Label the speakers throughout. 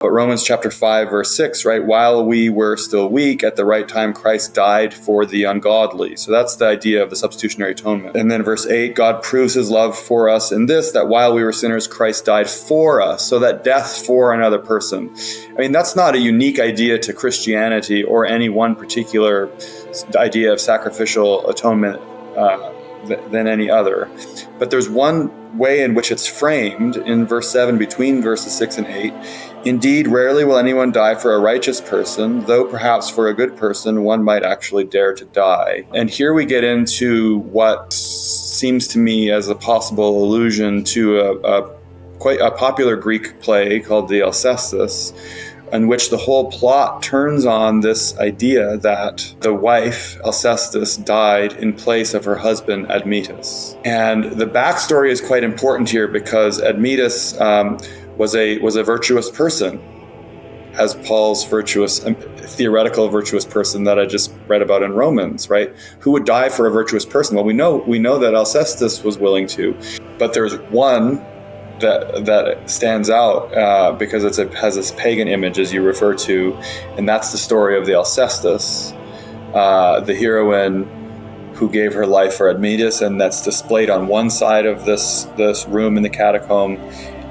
Speaker 1: But Romans chapter 5, verse 6, right? While we were still weak, at the right time, Christ died for the ungodly. So that's the idea of the substitutionary atonement. And then verse 8, God proves his love for us in this, that while we were sinners, Christ died for us. So that death for another person. I mean, that's not a unique idea to Christianity or any one particular idea of sacrificial atonement than any other. But there's one way in which it's framed in verse 7 between verses 6 and 8. Indeed, rarely will anyone die for a righteous person, though perhaps for a good person one might actually dare to die. And here we get into what seems to me as a possible allusion to quite a popular Greek play called the Alcestis, in which the whole plot turns on this idea that the wife, Alcestis, died in place of her husband, Admetus. And the backstory is quite important here because Admetus was a virtuous person, as Paul's theoretical virtuous person that I just read about in Romans, right? Who would die for a virtuous person? Well, we know that Alcestis was willing to, but there's one that stands out because it has this pagan image, as you refer to, and that's the story of the Alcestis, the heroine who gave her life for Admetus, and that's displayed on one side of this room in the catacomb,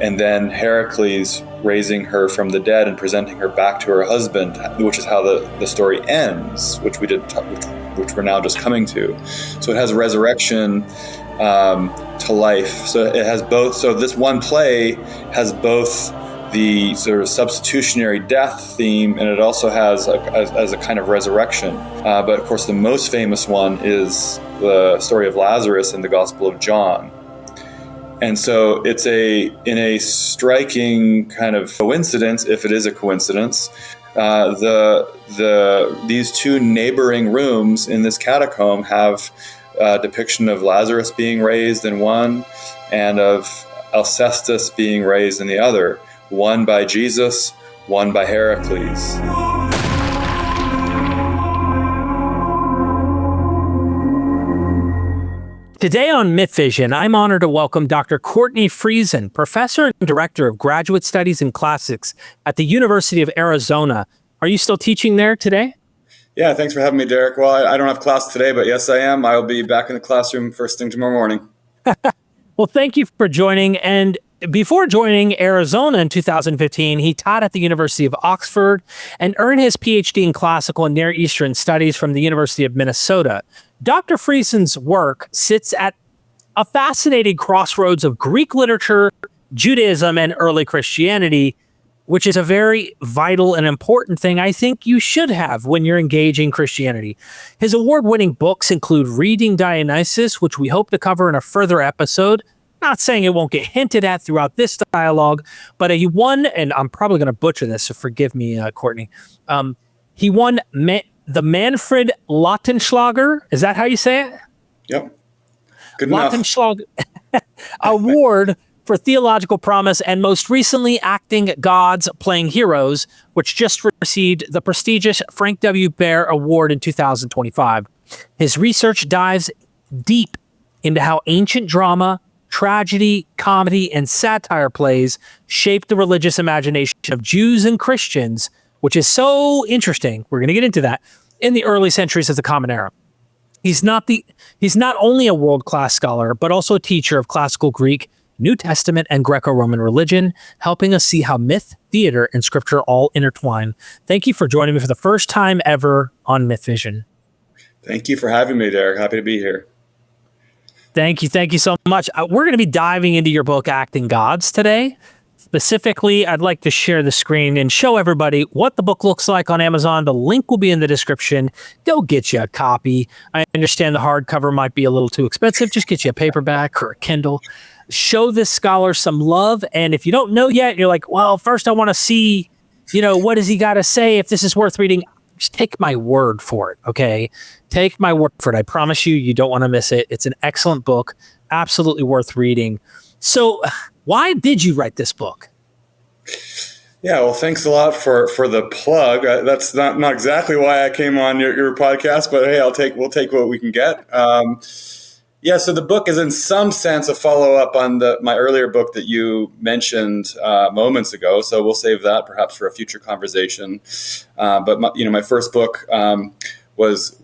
Speaker 1: and then Heracles raising her from the dead and presenting her back to her husband, which is how the story ends, which which we're now just coming to. So it has resurrection to life. So it has both. So this one play has both the sort of substitutionary death theme, and it also has as a kind of resurrection. But of course, the most famous one is the story of Lazarus in the Gospel of John. And so it's in a striking kind of coincidence, if it is a coincidence, these two neighboring rooms in this catacomb have a depiction of Lazarus being raised in one and of Alcestis being raised in the other, one by Jesus, one by Heracles.
Speaker 2: Today on MythVision, I'm honored to welcome Dr. Courtney Friesen, Professor and Director of Graduate Studies and Classics at the University of Arizona. Are you still teaching there today?
Speaker 1: Yeah, thanks for having me, Derek. Well, I don't have class today, but yes, I am. I'll be back in the classroom first thing tomorrow morning.
Speaker 2: Well, thank you for joining. And before joining Arizona in 2015, he taught at the University of Oxford and earned his PhD in Classical and Near Eastern Studies from the University of Minnesota. Dr. Friesen's work sits at a fascinating crossroads of Greek literature, Judaism, and early Christianity, which is a very vital and important thing I think you should have when you're engaging Christianity. His award-winning books include Reading Dionysus, which we hope to cover in a further episode. Not saying it won't get hinted at throughout this dialogue, but he won, and I'm probably going to butcher this, so forgive me, Courtney. He won the Manfred Lautenschlager, is that how you say it?
Speaker 1: Yep. Good enough.
Speaker 2: Lautenschlager Award for Theological Promise, and most recently Acting Gods, Playing Heroes, which just received the prestigious Frank W. Baer Award in 2025. His research dives deep into how ancient drama, tragedy, comedy, and satire plays shaped the religious imagination of Jews and Christians, which is so interesting. We're going to get into that in the early centuries of the Common Era. He's not only a world-class scholar, but also a teacher of classical Greek, New Testament, and Greco-Roman religion, helping us see how myth, theater, and scripture all intertwine. Thank you for joining me for the first time ever on MythVision.
Speaker 1: Thank you for having me, Derek. Happy to be here.
Speaker 2: Thank you so much. We're going to be diving into your book, Acting Gods, today. Specifically, I'd like to share the screen and show everybody what the book looks like on Amazon. The link will be in the description. Go get you a copy. I understand the hardcover might be a little too expensive. Just get you a paperback or a Kindle. Show this scholar some love. And if you don't know yet, you're like, well, first I want to see, what does he got to say if this is worth reading? Just take my word for it, okay? Take my word for it. I promise you don't want to miss it. It's an excellent book, absolutely worth reading. So why did you write this book?
Speaker 1: Yeah, well, thanks a lot for the plug. That's not exactly why I came on your podcast, but hey, we'll take what we can get. Yeah, so the book is in some sense a follow-up on my earlier book that you mentioned moments ago. So we'll save that perhaps for a future conversation. But my first book was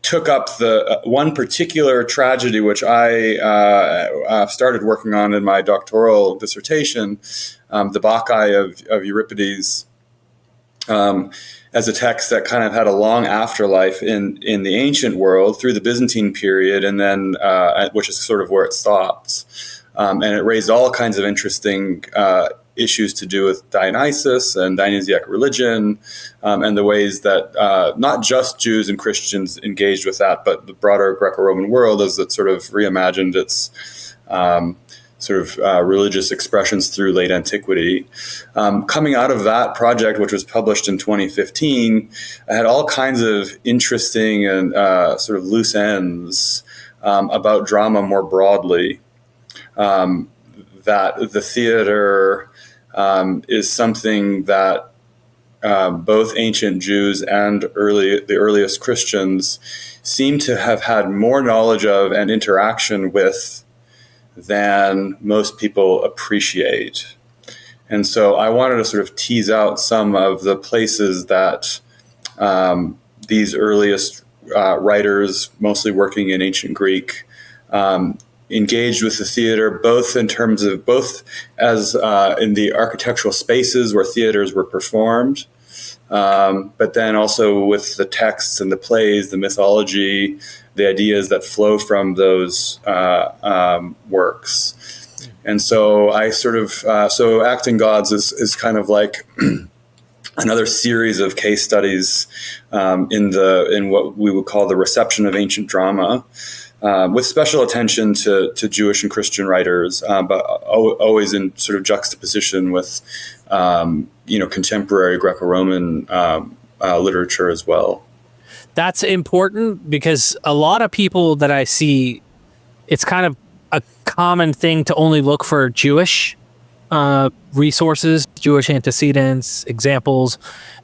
Speaker 1: took up the one particular tragedy which I started working on in my doctoral dissertation, the Bacchae of Euripides. As a text that kind of had a long afterlife in the ancient world through the Byzantine period, and then which is sort of where it stops. And it raised all kinds of interesting issues to do with Dionysus and Dionysiac religion, and the ways that not just Jews and Christians engaged with that, but the broader Greco-Roman world as it sort of reimagined its religious expressions through late antiquity. Coming out of that project, which was published in 2015, I had all kinds of interesting and sort of loose ends about drama more broadly. That the theater is something that both ancient Jews and the earliest Christians seem to have had more knowledge of and interaction with than most people appreciate. And so I wanted to sort of tease out some of the places that these earliest writers, mostly working in ancient Greek, engaged with the theater, both in terms of as in the architectural spaces where theaters were performed, but then also with the texts and the plays, the mythology, the ideas that flow from those works. And so I sort of, so Acting Gods is kind of like another series of case studies in what we would call the reception of ancient drama, with special attention to Jewish and Christian writers, but always in sort of juxtaposition with, contemporary Greco-Roman literature as well.
Speaker 2: That's important because a lot of people that I see, it's kind of a common thing to only look for Jewish resources, Jewish antecedents, examples,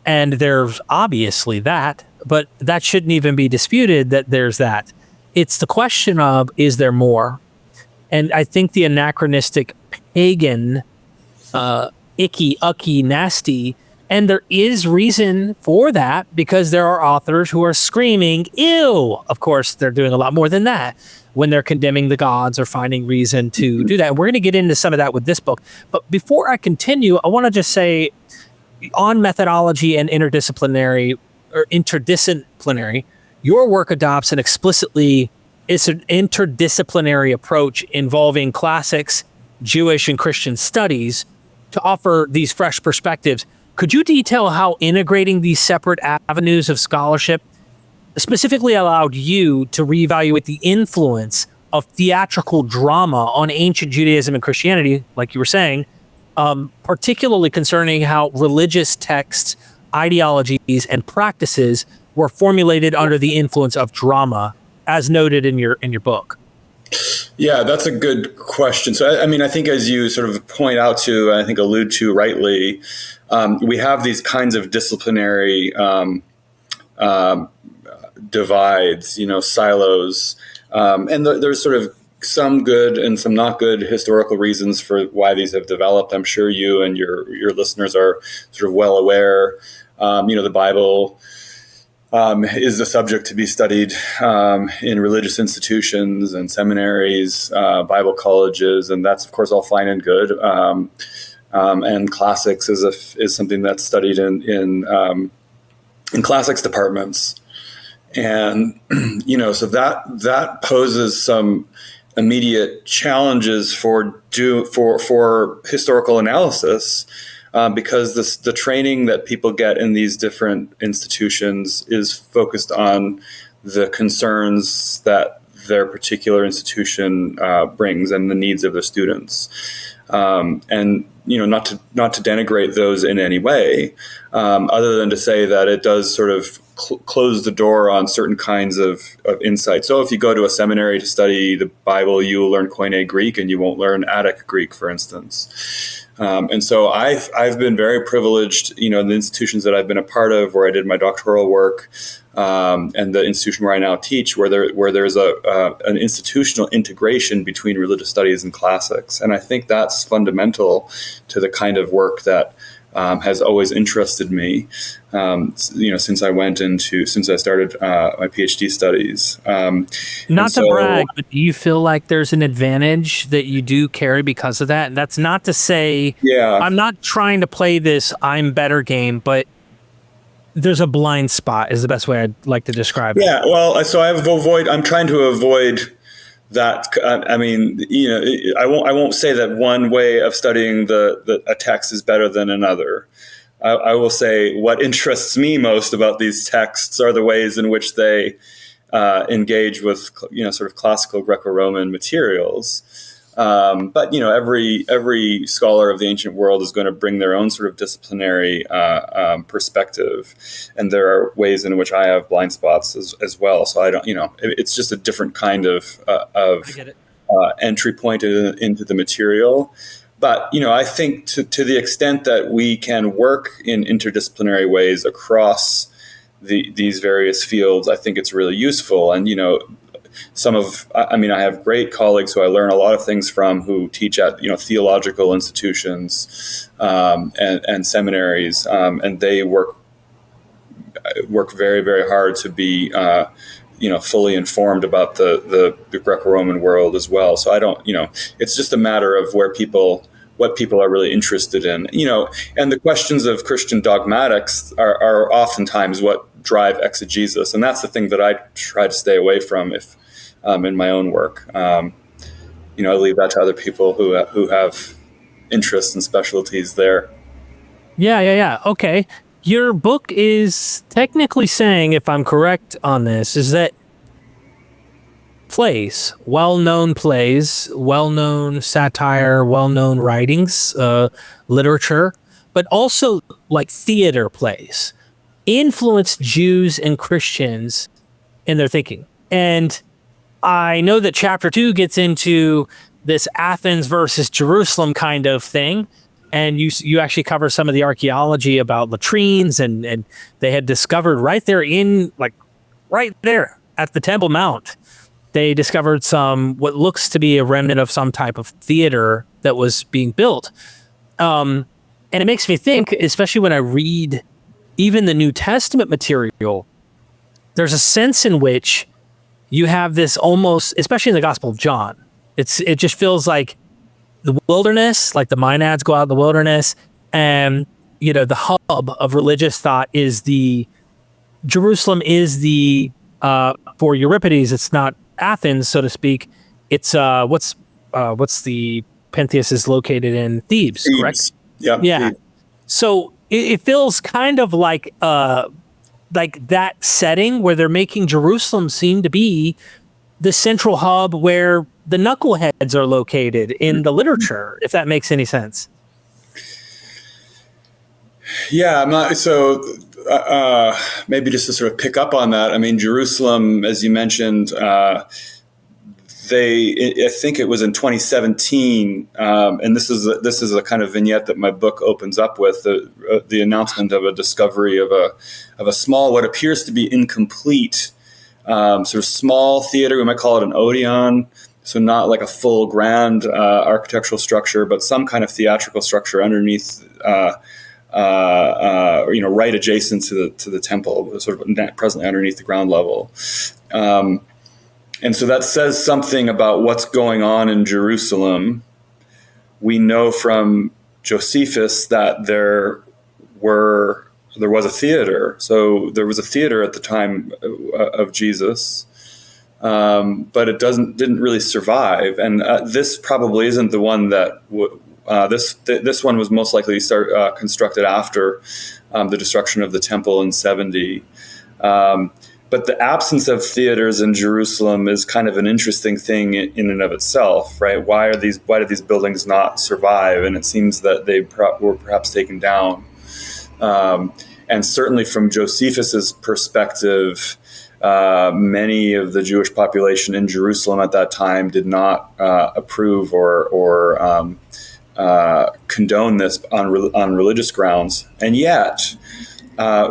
Speaker 2: and there's obviously that, but that shouldn't even be disputed that there's that. It's the question of, is there more? And I think the anachronistic pagan, icky, ucky, nasty, and there is reason for that because there are authors who are screaming, ew. Of course, they're doing a lot more than that when they're condemning the gods or finding reason to do that. And we're going to get into some of that with this book. But before I continue, I want to just say on methodology and interdisciplinary, your work adopts it's an interdisciplinary approach involving classics, Jewish and Christian studies to offer these fresh perspectives. Could you detail how integrating these separate avenues of scholarship specifically allowed you to reevaluate the influence of theatrical drama on ancient Judaism and Christianity, like you were saying, particularly concerning how religious texts, ideologies, and practices were formulated under the influence of drama, as noted in your book?
Speaker 1: Yeah, that's a good question. So, I think as you sort of point out to, I think allude to rightly, we have these kinds of disciplinary divides, silos, and there's sort of some good and some not good historical reasons for why these have developed. I'm sure you and your listeners are sort of well aware. The Bible is the subject to be studied in religious institutions and seminaries, Bible colleges, and that's of course all fine and good. And classics is something that's studied in classics departments, and so that poses some immediate challenges for historical analysis. Because the training that people get in these different institutions is focused on the concerns that their particular institution brings and the needs of the students, and not to denigrate those in any way, other than to say that it does sort of close the door on certain kinds of insight. So if you go to a seminary to study the Bible, you will learn Koine Greek and you won't learn Attic Greek, for instance. And so I've been very privileged, in the institutions that I've been a part of, where I did my doctoral work, and the institution where I now teach, where there's an institutional integration between religious studies and classics. And I think that's fundamental to the kind of work that has always interested me, since I started my PhD studies.
Speaker 2: Not to brag, but do you feel like there's an advantage that you do carry because of that? And that's not to say, I'm not trying to play this I'm better game, but there's a blind spot is the best way I'd like to describe it.
Speaker 1: Yeah, well, so I'm trying to avoid that. I won't say that one way of studying a text is better than another. I will say what interests me most about these texts are the ways in which they engage with, sort of classical Greco-Roman materials. But every scholar of the ancient world is going to bring their own sort of disciplinary perspective, and there are ways in which I have blind spots as well. So I don't, it's just a different kind of entry point into the material. But I think to the extent that we can work in interdisciplinary ways across these various fields, I think it's really useful. And I have great colleagues who I learn a lot of things from, who teach at theological institutions and seminaries, and they work very, very hard to be fully informed about the Greco-Roman world as well. So I don't, it's just a matter of what people are really interested in, and the questions of Christian dogmatics are oftentimes what drive exegesis, and that's the thing that I try to stay away from in my own work. I leave that to other people who have interests and specialties there.
Speaker 2: Yeah. Okay. Your book is technically saying, if I'm correct on this, is that plays, well-known satire, well-known writings, literature, but also like theater plays, influenced Jews and Christians in their thinking. And I know that chapter 2 gets into this Athens versus Jerusalem kind of thing. And you actually cover some of the archaeology about latrines, and they had discovered right there at the Temple Mount, they discovered what looks to be a remnant of some type of theater that was being built. And it makes me think, especially when I read even the New Testament material, there's a sense in which you have this almost, especially in the Gospel of John, it just feels like the wilderness, like the Maenads go out in the wilderness, and the hub of religious thought is Jerusalem is for Euripides, it's not Athens, so to speak. It's what's the Pentheus is located in Thebes, correct?
Speaker 1: Yeah.
Speaker 2: Thebes. So it feels kind of like that setting where they're making Jerusalem seem to be the central hub where the knuckleheads are located in the literature, if that makes any sense.
Speaker 1: Yeah, maybe just to sort of pick up on that. I mean, Jerusalem, as you mentioned, I think it was in 2017, and this is a kind of vignette that my book opens up with, the announcement of a discovery of a small, what appears to be incomplete, sort of small theater. We might call it an Odeon. So not like a full grand architectural structure, but some kind of theatrical structure underneath, right adjacent to the temple, sort of presently underneath the ground level. And so that says something about what's going on in Jerusalem. We know from Josephus that there was a theater. So there was a theater at the time of Jesus. But it didn't really survive, and this probably isn't the one that this one was most likely constructed after the destruction of the temple in 70. But the absence of theaters in Jerusalem is kind of an interesting thing in and of itself, right? Why did these buildings not survive? And it seems that they were perhaps taken down. And certainly from Josephus's perspective, many of the Jewish population in Jerusalem at that time did not approve or condone this on religious grounds. And yet,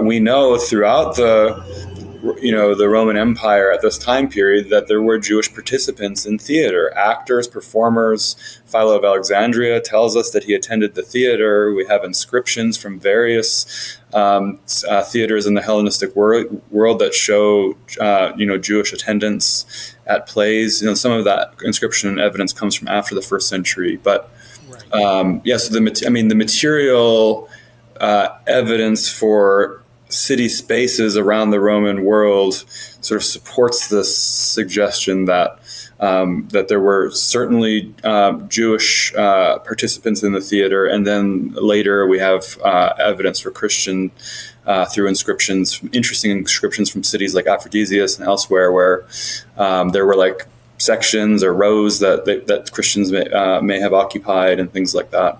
Speaker 1: we know throughout the Roman Empire at this time period that there were Jewish participants in theater, actors, performers. Philo of Alexandria tells us that he attended the theater. We have inscriptions from various theaters in the Hellenistic world that show Jewish attendance at plays. Some of that inscription evidence comes from after the first century, but so the material evidence for city spaces around the Roman world sort of supports this suggestion that there were certainly Jewish participants in the theater, and then later we have evidence for Christian through inscriptions, interesting inscriptions from cities like Aphrodisias and elsewhere, where there were like sections or rows that Christians may have occupied and things like that.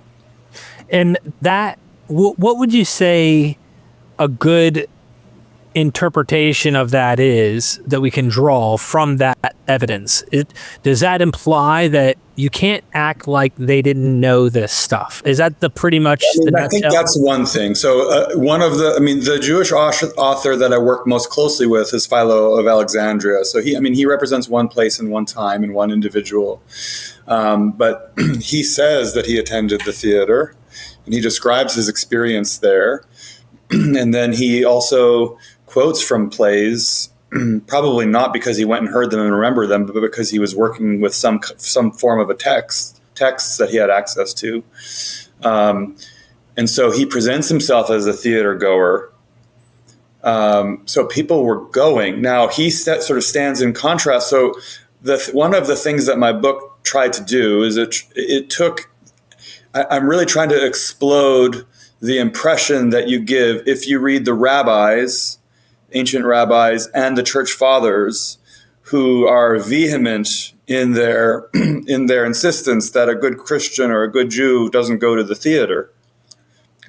Speaker 2: And that, what would you say a good interpretation of that is that we can draw from that evidence? Does that imply that you can't act like they didn't know this stuff? Is that pretty much the nutshell?
Speaker 1: I think that's one thing. So the Jewish author that I work most closely with is Philo of Alexandria. So he represents one place and one time and one individual. But he says that he attended the theater and he describes his experience there. And then he also quotes from plays, probably not because he went and heard them and remembered them, but because he was working with some form of a texts that he had access to. And so he presents himself as a theater goer. So people were going. Now he sort of stands in contrast. So one of the things that my book tried to do is I'm really trying to explode the impression that you give if you read the rabbis, ancient rabbis, and the church fathers, who are vehement in their insistence that a good Christian or a good Jew doesn't go to the theater.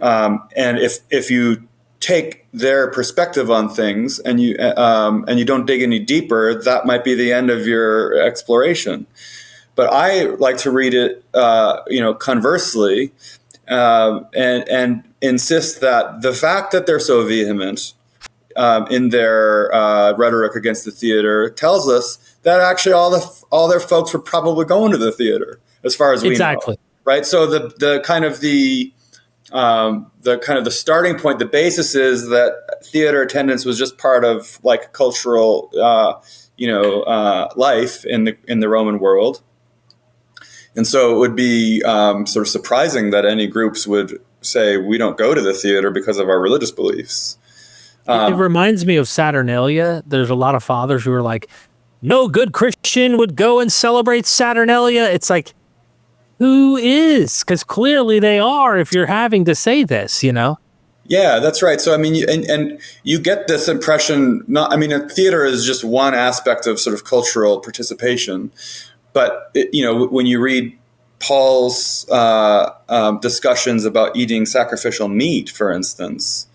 Speaker 1: And if you take their perspective on things and you don't dig any deeper, that might be the end of your exploration. But I like to read it, conversely, and insist that the fact that they're so vehement in their rhetoric against the theater tells us that actually all their folks were probably going to the theater, as far as we know. Right. So the starting point, the basis is that theater attendance was just part of like cultural, life in the Roman world. And so it would be sort of surprising that any groups would say, we don't go to the theater because of our religious beliefs.
Speaker 2: It reminds me of Saturnalia. There's a lot of fathers who are like, no good Christian would go and celebrate Saturnalia. It's like, who is? Because clearly they are, if you're having to say this,
Speaker 1: Yeah, that's right. So, and you get this impression, theater is just one aspect of sort of cultural participation. But, when you read Paul's discussions about eating sacrificial meat, for instance,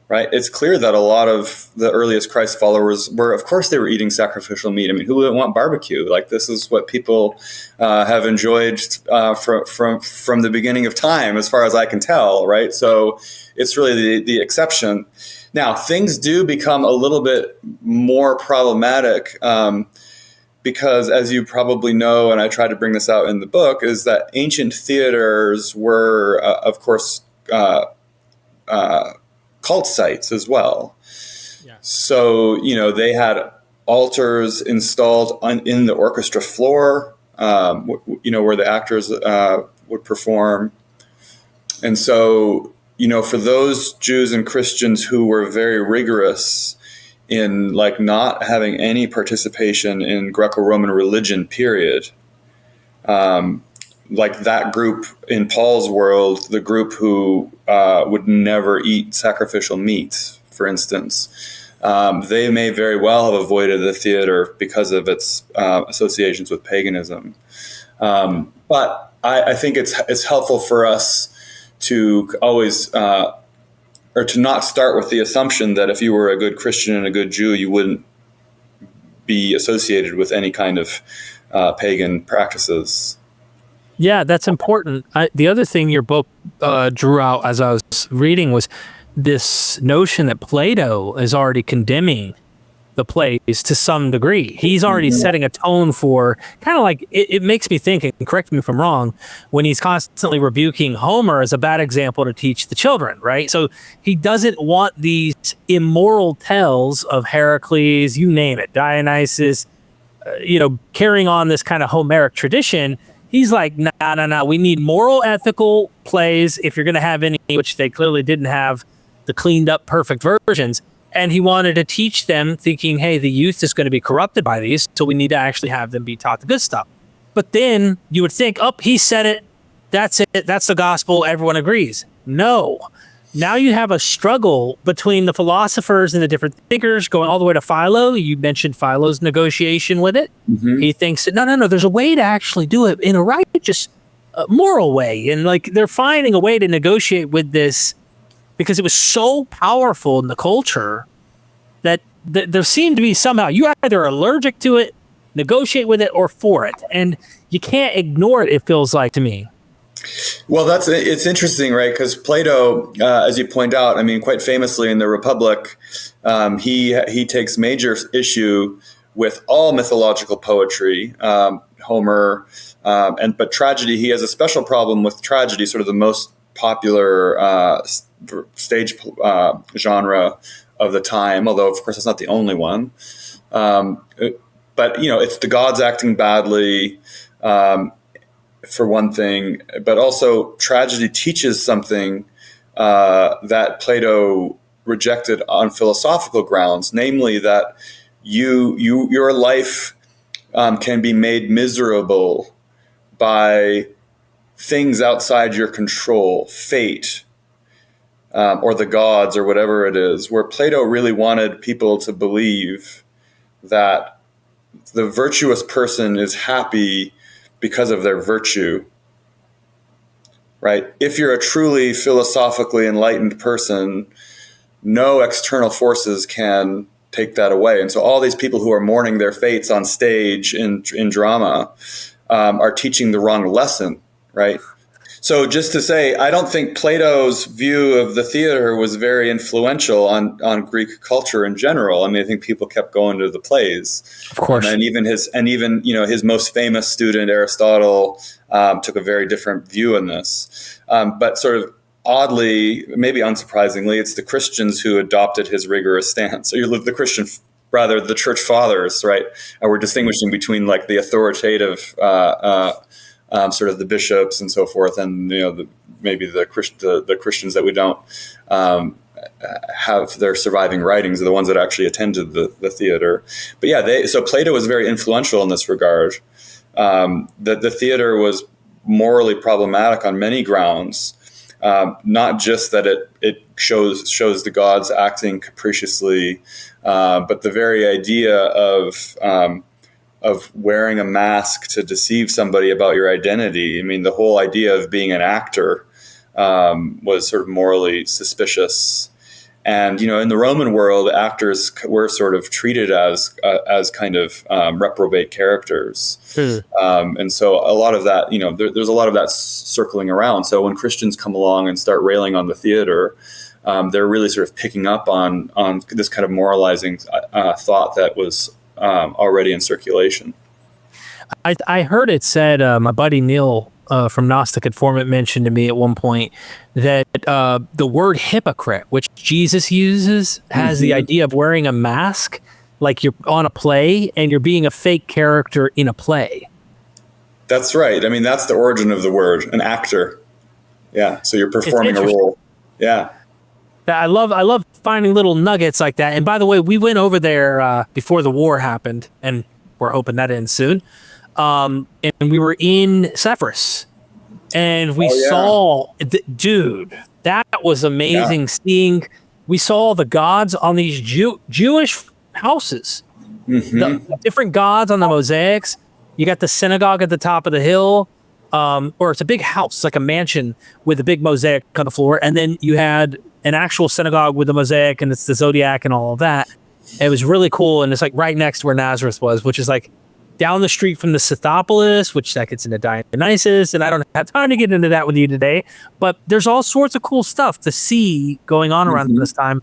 Speaker 1: right, it's clear that a lot of the earliest Christ followers they were eating sacrificial meat. Who wouldn't want barbecue? Like, this is what people have enjoyed from the beginning of time, as far as I can tell, right? So it's really the exception. Now, things do become a little bit more problematic because, as you probably know, and I try to bring this out in the book, is that ancient theaters were, of course, cult sites as well. Yeah. So, they had altars installed in the orchestra floor, where the actors would perform. And so, for those Jews and Christians who were very rigorous in not having any participation in Greco-Roman religion, period. That group in Paul's world, the group who would never eat sacrificial meat, for instance, they may very well have avoided the theater because of its associations with paganism. But I think it's helpful for us to always or to not start with the assumption that if you were a good Christian and a good Jew, you wouldn't be associated with any kind of pagan practices.
Speaker 2: Yeah, that's important. The other thing your book drew out as I was reading was this notion that Plato is already condemning the plays to some degree. He's already setting a tone for kind of like, it makes me think, and correct me if I'm wrong, when he's constantly rebuking Homer as a bad example to teach the children, right? So he doesn't want these immoral tales of Heracles, you name it, Dionysus, carrying on this kind of Homeric tradition. He's like, no. We need moral, ethical plays if you're going to have any, which they clearly didn't have the cleaned up, perfect versions. And he wanted to teach them thinking, hey, the youth is going to be corrupted by these, so we need to actually have them be taught the good stuff. But then you would think, he said it. That's it. That's the gospel. Everyone agrees. No. Now you have a struggle between the philosophers and the different thinkers going all the way to Philo. You mentioned Philo's negotiation with it. Mm-hmm. He thinks that, no, there's a way to actually do it in a righteous, moral way. And like they're finding a way to negotiate with this because it was so powerful in the culture that there seemed to be somehow you either allergic to it, negotiate with it, or for it. And you can't ignore it, it feels like to me.
Speaker 1: Well, it's interesting, right? Because Plato, as you point out, I mean, quite famously in the Republic, he takes major issue with all mythological poetry, Homer, but tragedy. He has a special problem with tragedy, sort of the most popular stage genre of the time. Although, of course, it's not the only one. But it's the gods acting badly. For one thing, but also tragedy teaches something that Plato rejected on philosophical grounds, namely that your life can be made miserable by things outside your control, fate, or the gods, or whatever it is, where Plato really wanted people to believe that the virtuous person is happy because of their virtue, right? If you're a truly philosophically enlightened person, no external forces can take that away. And so all these people who are mourning their fates on stage in drama are teaching the wrong lesson, right? So just to say, I don't think Plato's view of the theater was very influential on Greek culture in general. I mean, I think people kept going to the plays,
Speaker 2: of course,
Speaker 1: and even his most famous student Aristotle took a very different view on this. But sort of oddly, maybe unsurprisingly, it's the Christians who adopted his rigorous stance. So the church fathers, right? And we're distinguishing between like the authoritative. Sort of the bishops and so forth, and maybe the Christians that we don't have their surviving writings are the ones that actually attended the theater. But yeah, so Plato was very influential in this regard. The theater was morally problematic on many grounds, not just that it shows the gods acting capriciously, but the very idea of wearing a mask to deceive somebody about your identity. I mean, the whole idea of being an actor was sort of morally suspicious. And, in the Roman world, actors were sort of treated as kind of reprobate characters. And so a lot of that, there's a lot of that circling around. So when Christians come along and start railing on the theater, they're really sort of picking up on this kind of moralizing thought that was already in circulation.
Speaker 2: I heard it said, my buddy Neil from Gnostic Informant mentioned to me at one point that the word hypocrite, which Jesus uses, has the idea of wearing a mask, like you're on a play and you're being a fake character in a play.
Speaker 1: That's right. I mean, that's the origin of the word, an actor. Yeah. So you're performing a role. Yeah.
Speaker 2: I love finding little nuggets like that. And by the way, we went over there before the war happened, and we're hoping that ends soon. And we were in Cyprus, and we saw, dude, that was amazing seeing. We saw the gods on these Jewish houses, the different gods on the mosaics. You got the synagogue at the top of the hill, or it's a big house, like a mansion with a big mosaic on the floor. And then you had an actual synagogue with a mosaic and it's the zodiac and all of that. It was really cool. And it's like right next to where Nazareth was, which is like down the street from the Scythopolis, which that gets into Dionysus. And I don't have time to get into that with you today, but there's all sorts of cool stuff to see going on around this time.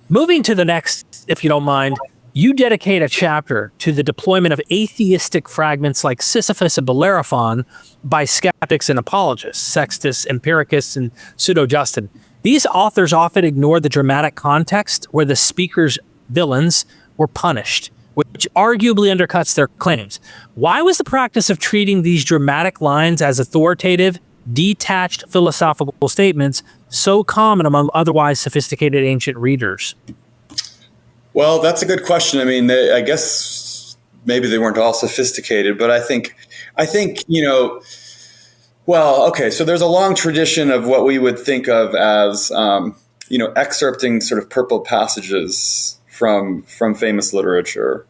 Speaker 2: Moving to the next, if you don't mind, you dedicate a chapter to the deployment of atheistic fragments like Sisyphus and Bellerophon by skeptics and apologists, Sextus Empiricus and Pseudo-Justin. These authors often ignore the dramatic context where the speaker's villains were punished, which arguably undercuts their claims. Why was the practice of treating these dramatic lines as authoritative, detached philosophical statements so common among otherwise sophisticated ancient readers?
Speaker 1: Well, that's a good question. I mean, I guess maybe they weren't all sophisticated, but I think, well, okay. So there's a long tradition of what we would think of as, excerpting sort of purple passages from famous literature.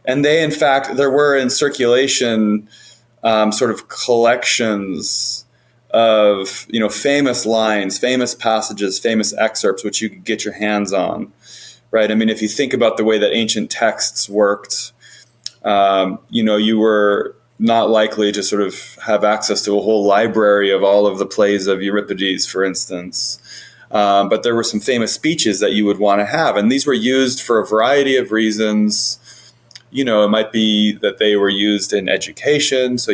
Speaker 1: And they, in fact, there were in circulation sort of collections of, famous lines, famous passages, famous excerpts, which you could get your hands on. Right. I mean, if you think about the way that ancient texts worked, you were not likely to sort of have access to a whole library of all of the plays of Euripides, for instance. But there were some famous speeches that you would want to have. And these were used for a variety of reasons. It might be that they were used in education. So,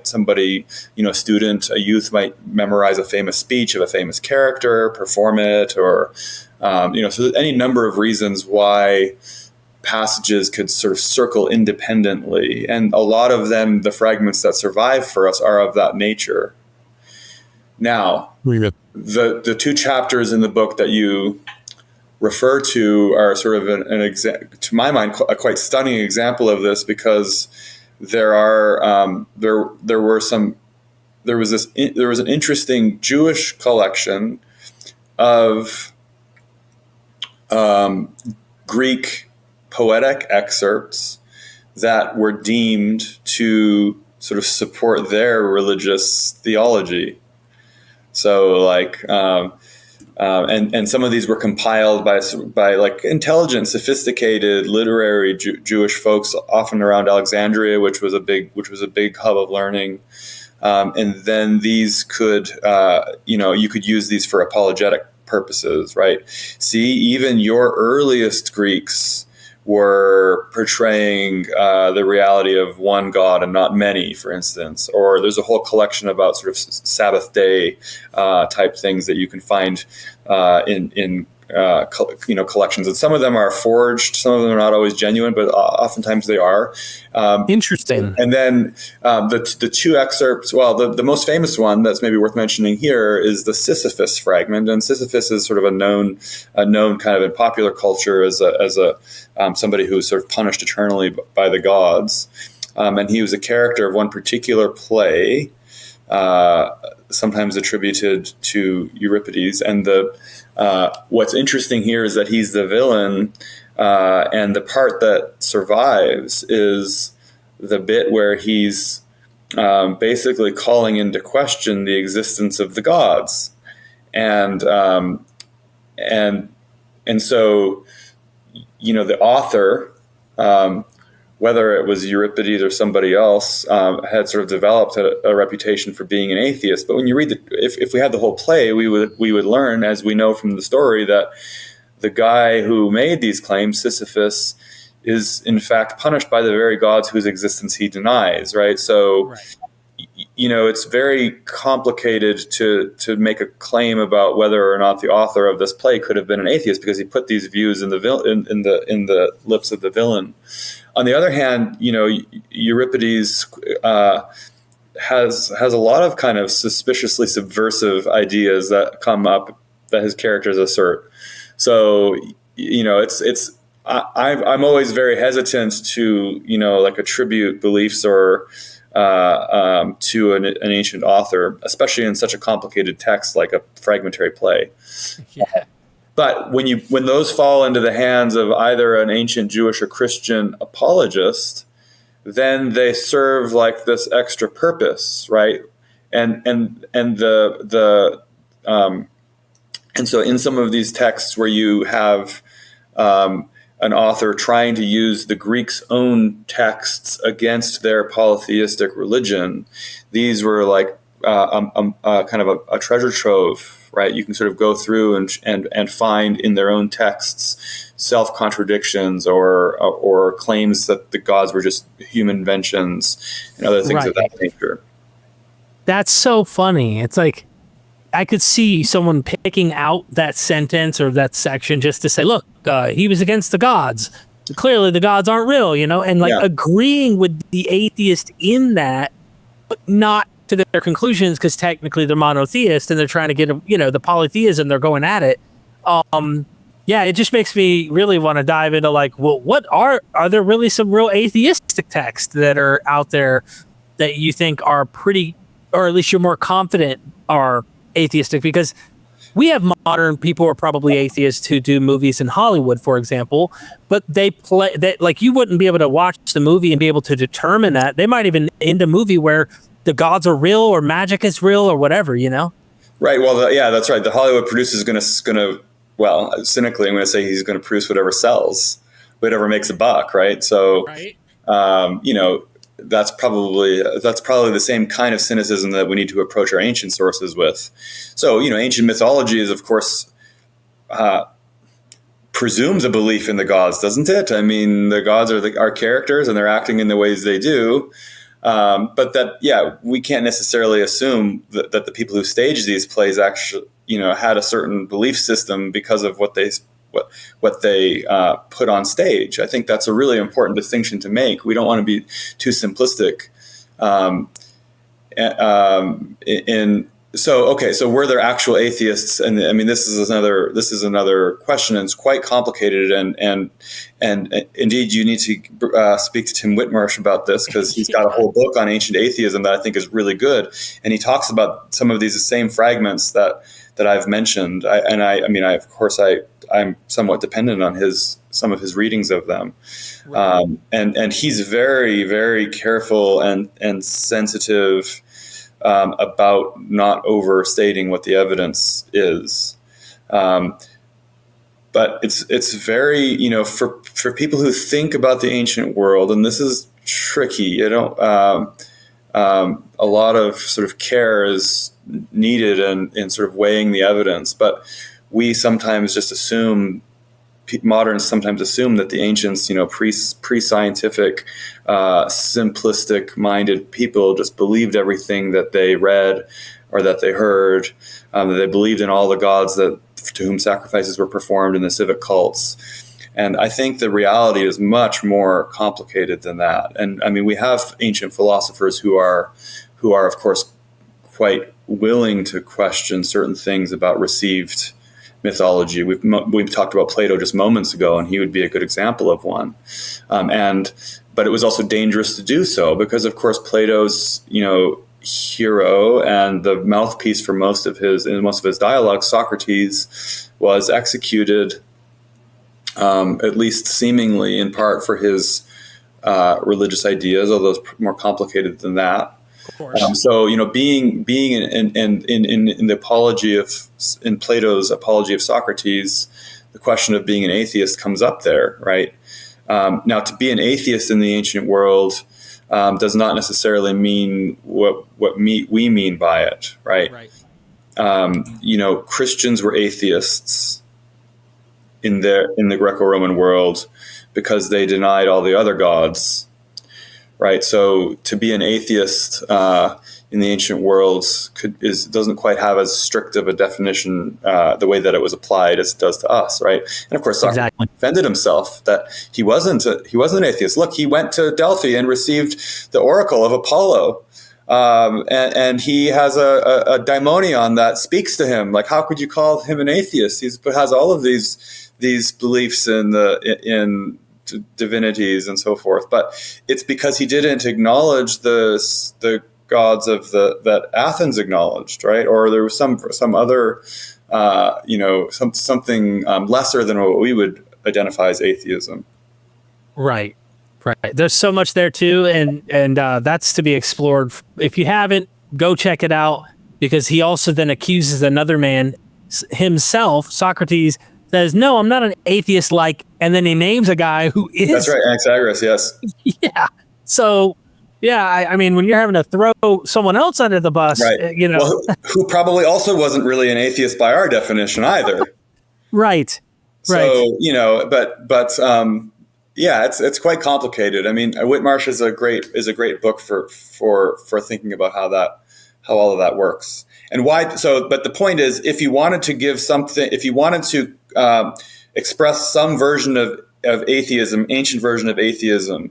Speaker 1: somebody, a student, a youth might memorize a famous speech of a famous character, perform it, or so there's any number of reasons why passages could sort of circle independently. And a lot of them, the fragments that survive for us, are of that nature. Now, the two chapters in the book that you refer to are sort of to my mind, a quite stunning example of this, because there was an interesting Jewish collection of Greek poetic excerpts that were deemed to sort of support their religious theology. So, and some of these were compiled by like intelligent, sophisticated literary Jewish folks, often around Alexandria, which was a big hub of learning. And then these could, you could use these for apologetic purposes, right? See, even your earliest Greeks were portraying the reality of one God and not many, for instance. Or there's a whole collection about sort of Sabbath day type things that you can find in collections. And some of them are forged, some of them are not always genuine, but oftentimes they are.
Speaker 2: Interesting.
Speaker 1: And then the two excerpts, well, the most famous one that's maybe worth mentioning here is the Sisyphus fragment. And Sisyphus is sort of a known kind of in popular culture as somebody who was sort of punished eternally by the gods. And he was a character of one particular play, sometimes attributed to Euripides. And what's interesting here is that he's the villain, and the part that survives is the bit where he's basically calling into question the existence of the gods, and so the author, whether it was Euripides or somebody else, had sort of developed a reputation for being an atheist. But when you read if we had the whole play, we would learn, as we know from the story, that the guy who made these claims, Sisyphus, is in fact punished by the very gods whose existence he denies. Right. So, it's very complicated to make a claim about whether or not the author of this play could have been an atheist, because he put these views in the lips of the villain. On the other hand, Euripides has a lot of kind of suspiciously subversive ideas that come up that his characters assert. So, I'm always very hesitant to attribute beliefs or to an ancient author, especially in such a complicated text like a fragmentary play.
Speaker 2: Yeah.
Speaker 1: But when those fall into the hands of either an ancient Jewish or Christian apologist, then they serve like this extra purpose, right? And the And so in some of these texts where you have an author trying to use the Greeks' own texts against their polytheistic religion, these were like kind of a treasure trove, right? You can sort of go through and find in their own texts self-contradictions or claims that the gods were just human inventions and other things of that nature.
Speaker 2: That's so funny. It's like, I could see someone picking out that sentence or that section just to say, look, he was against the gods. Clearly the gods aren't real, and agreeing with the atheist in that, but not to their conclusions, because technically they're monotheist and they're trying to get, the polytheism, they're going at it. It just makes me really want to dive into like, well, what are there really some real atheistic texts that are out there that you think are pretty, or at least you're more confident are atheistic? Because we have modern people who are probably atheists who do movies in Hollywood, for example, but they play that, like, you wouldn't be able to watch the movie and be able to determine that. They might even end a movie where the gods are real or magic is real or whatever,
Speaker 1: Right. Well, that's right. The Hollywood producer is going to, well, cynically, I'm going to say he's going to produce whatever sells, whatever makes a buck. Right. So, that's probably the same kind of cynicism that we need to approach our ancient sources with. So, ancient mythology is, of course, presumes a belief in the gods, doesn't it? I mean, the gods are our characters and they're acting in the ways they do. But that, we can't necessarily assume that the people who stage these plays actually, had a certain belief system because of what they put on stage. I think that's a really important distinction to make. We don't want to be too simplistic. So were there actual atheists? And I mean, this is another question, and it's quite complicated. And indeed, you need to speak to Tim Whitmarsh about this, because he's got a whole book on ancient atheism that I think is really good. And he talks about some of these same fragments that I've mentioned. I'm somewhat dependent on some of his readings of them. Right. And he's very, very careful and sensitive about not overstating what the evidence is. But it's very, for people who think about the ancient world, and this is tricky, a lot of sort of care is needed in sort of weighing the evidence. But we sometimes just assume, moderns sometimes assume, that the ancients, pre-scientific, simplistic-minded people just believed everything that they read or that they heard, that they believed in all the gods to whom sacrifices were performed in the civic cults. And I think the reality is much more complicated than that. And I mean, we have ancient philosophers who are of course quite willing to question certain things about received mythology. We've talked about Plato just moments ago, and he would be a good example of one. But it was also dangerous to do so, because of course Plato's hero and the mouthpiece for most of his dialogues, Socrates, was executed, at least seemingly in part, for his religious ideas, although it's more complicated than that. So being in the apology in Plato's Apology of Socrates, the question of being an atheist comes up there, right? Now, to be an atheist in the ancient world does not necessarily mean what we mean by it, right? Christians were atheists in the Greco-Roman world because they denied all the other gods. Right, so to be an atheist in the ancient world doesn't quite have as strict of a definition the way that it was applied as it does to us, right? And of course, Socrates defended himself that he wasn't an atheist. Look, he went to Delphi and received the oracle of Apollo, and he has a daimonion that speaks to him. Like, how could you call him an atheist? He has all of these beliefs in divinities and so forth, but it's because he didn't acknowledge the gods that Athens acknowledged, right? Or there was some other, something lesser than what we would identify as atheism.
Speaker 2: Right. There's so much there too, and that's to be explored. If you haven't, go check it out, because he also then accuses another man himself, Socrates, says, "No, I'm not an atheist." And then he names a guy who is.
Speaker 1: That's right, Anaxagoras. Yes.
Speaker 2: Yeah. So, yeah, I mean, when you're having to throw someone else under the bus,
Speaker 1: Right.
Speaker 2: Well,
Speaker 1: who probably also wasn't really an atheist by our definition either.
Speaker 2: Right.
Speaker 1: So, yeah, it's quite complicated. I mean, Whitmarsh is a great book for thinking about how all of that works and why. So, but the point is, if you wanted to express some version of atheism, ancient version of atheism,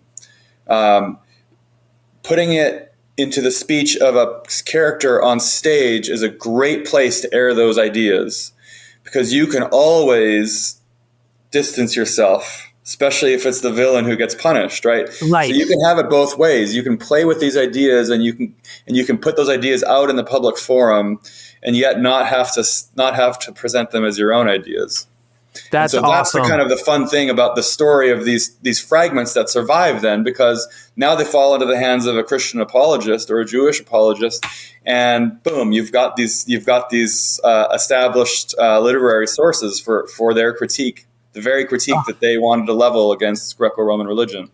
Speaker 1: putting it into the speech of a character on stage is a great place to air those ideas, because you can always distance yourself, especially if it's the villain who gets punished, right?
Speaker 2: Right.
Speaker 1: So you can have it both ways. You can play with these ideas, and you can put those ideas out in the public forum, and yet not have to present them as your own ideas.
Speaker 2: That's
Speaker 1: awesome. That's the kind of the fun thing about the story of these fragments that survive then, because now they fall into the hands of a Christian apologist or a Jewish apologist, and boom, you've got these established literary sources for their critique, the very critique that they wanted to level against Greco-Roman religion.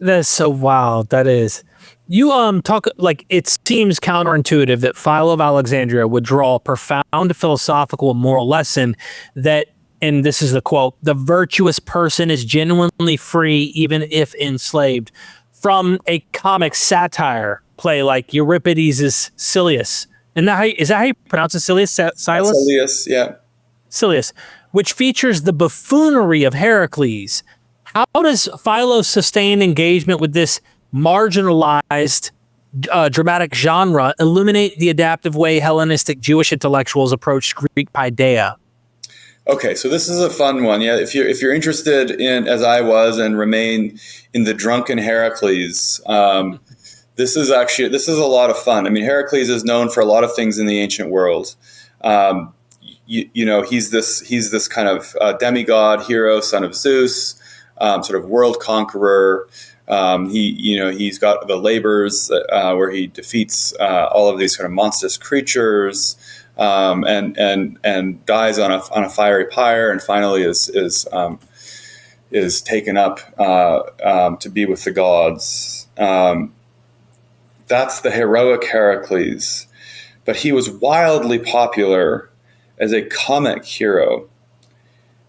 Speaker 2: That's so wild. That is. You talk it seems counterintuitive that Philo of Alexandria would draw a profound philosophical and moral lesson that, and this is the quote, "the virtuous person is genuinely free even if enslaved," from a comic satire play like Euripides' Silius. And is that how you pronounce it? Silius? Silas?
Speaker 1: Silius, yeah.
Speaker 2: Silius, which features the buffoonery of Heracles. How does Philo sustain engagement with this marginalized dramatic genre illuminate the adaptive way Hellenistic Jewish intellectuals approached Greek paideia?
Speaker 1: Okay, so this is a fun one. Yeah, if you're interested in, as I was and remain, in the drunken Heracles, this is a lot of fun. I mean, Heracles is known for a lot of things in the ancient world. He's this kind of demigod hero, son of Zeus, sort of world conqueror. He's got the labors where he defeats all of these kind of monstrous creatures. And dies on a fiery pyre, and finally is taken up to be with the gods. That's the heroic Heracles, but he was wildly popular as a comic hero,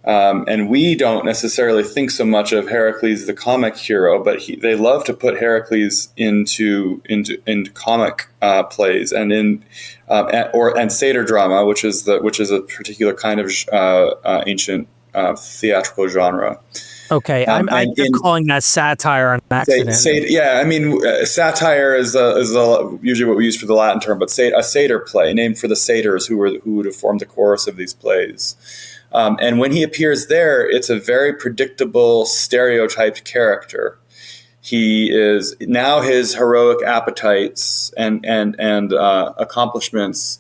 Speaker 1: and we don't necessarily think so much of Heracles the comic hero, but they love to put Heracles into comic plays and and satyr drama, which is a particular kind of ancient theatrical genre.
Speaker 2: Okay, you're calling that satire on accident.
Speaker 1: Satire is usually what we use for the Latin term, but a satyr play named for the satyrs who would have formed the chorus of these plays. And when he appears there, it's a very predictable, stereotyped character. He is now, his heroic appetites and accomplishments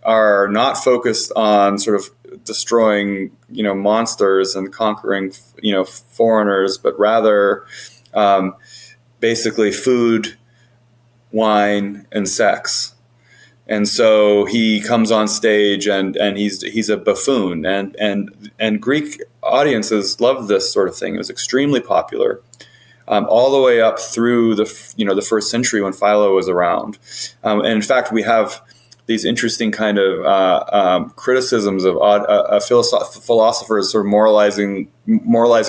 Speaker 1: are not focused on sort of destroying, monsters and conquering, foreigners, but rather basically food, wine, and sex. And so he comes on stage and he's a buffoon, and Greek audiences loved this sort of thing. It was extremely popular, all the way up through the first century when Philo was around. And in fact, we have these interesting kind of criticisms of philosophers sort of moralizing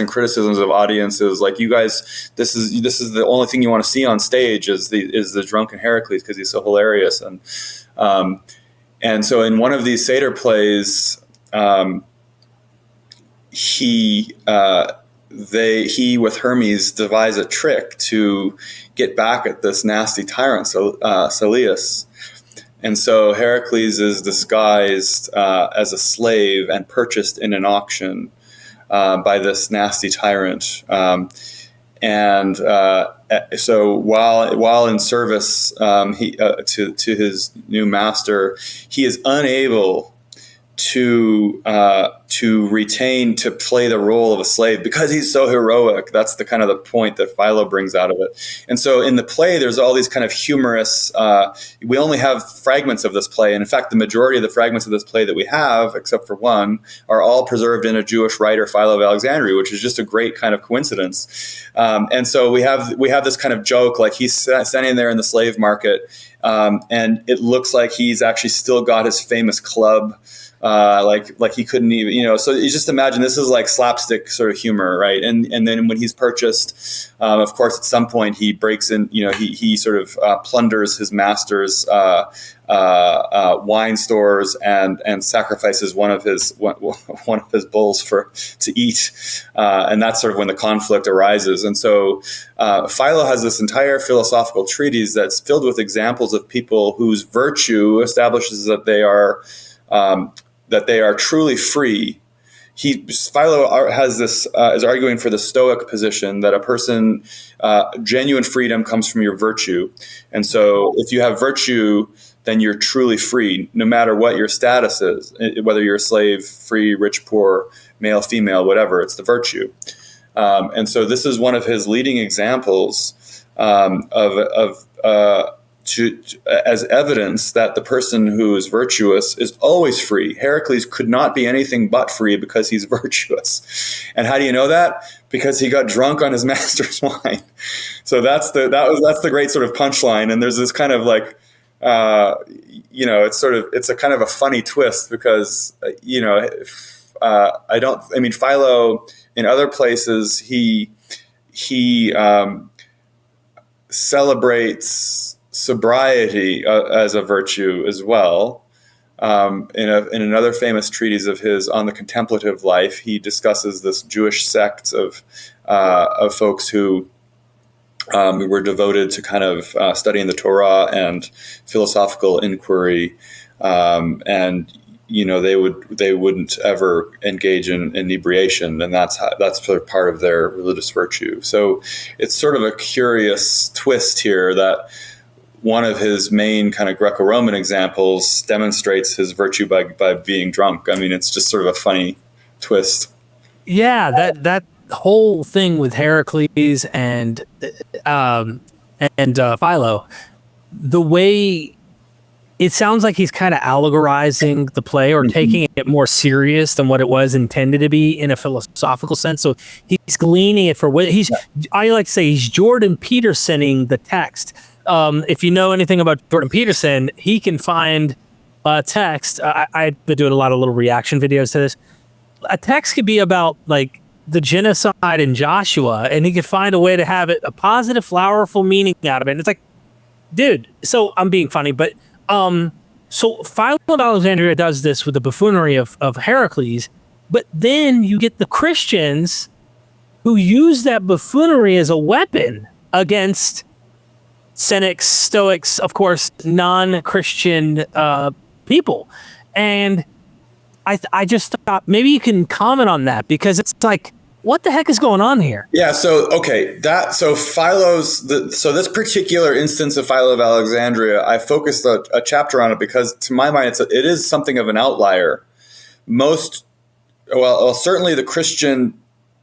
Speaker 1: criticisms of audiences, like, you guys, this is the only thing you want to see on stage is the drunken Heracles because he's so hilarious. And so in one of these satyr plays, he with Hermes devise a trick to get back at this nasty tyrant, Silius. And so Heracles is disguised as a slave and purchased in an auction by this nasty tyrant. So while in service to his new master, he is unable to play the role of a slave because he's so heroic. That's the kind of the point that Philo brings out of it. And so in the play, there's all these kind of humorous, we only have fragments of this play. And in fact, the majority of the fragments of this play that we have, except for one, are all preserved in a Jewish writer, Philo of Alexandria, which is just a great kind of coincidence. And so we have this kind of joke, like he's standing there in the slave market, and it looks like he's actually still got his famous club. Like he couldn't even, so you just imagine this is like slapstick sort of humor, right? And then when he's purchased, of course, at some point he breaks in, he sort of plunders his master's wine stores and sacrifices one of his bulls to eat, and that's sort of when the conflict arises. And so Philo has this entire philosophical treatise that's filled with examples of people whose virtue establishes that they are truly free. Philo has this is arguing for the Stoic position that a person genuine freedom comes from your virtue, and so if you have virtue, then you're truly free, no matter what your status is, whether you're a slave, free, rich, poor, male, female, whatever. It's the virtue, and so this is one of his leading examples as evidence that the person who is virtuous is always free. Heracles could not be anything but free because he's virtuous. And how do you know that? Because he got drunk on his master's wine. So that's the great sort of punchline. And there's this kind of like, it's a kind of a funny twist because, Philo in other places, he celebrates sobriety as a virtue as well. In another famous treatise of his on the contemplative life, he discusses this Jewish sect of folks who were devoted to kind of studying the Torah and philosophical inquiry, and they wouldn't ever engage in inebriation, and that's sort of part of their religious virtue. So it's sort of a curious twist here that one of his main kind of Greco-Roman examples demonstrates his virtue by being drunk. I mean, it's just sort of a funny twist.
Speaker 2: Yeah, that whole thing with Heracles and Philo, the way it sounds like he's kind of allegorizing the play or taking it more serious than what it was intended to be in a philosophical sense. So he's gleaning it for what I like to say he's Jordan Petersoning the text. If you know anything about Jordan Peterson, he can find a text. I've been doing a lot of little reaction videos to this. A text could be about like the genocide in Joshua, and he could find a way to have it a positive, flowerful meaning out of it. And it's like, dude, so I'm being funny, but so Philo of Alexandria does this with the buffoonery of Heracles, but then you get the Christians who use that buffoonery as a weapon against Cynics, Stoics, of course, non-Christian people. And I just thought maybe you can comment on that, because it's like, what the heck is going on here?
Speaker 1: Yeah. So, okay. So this particular instance of Philo of Alexandria, I focused a chapter on it because to my mind, it is something of an outlier. Certainly the Christian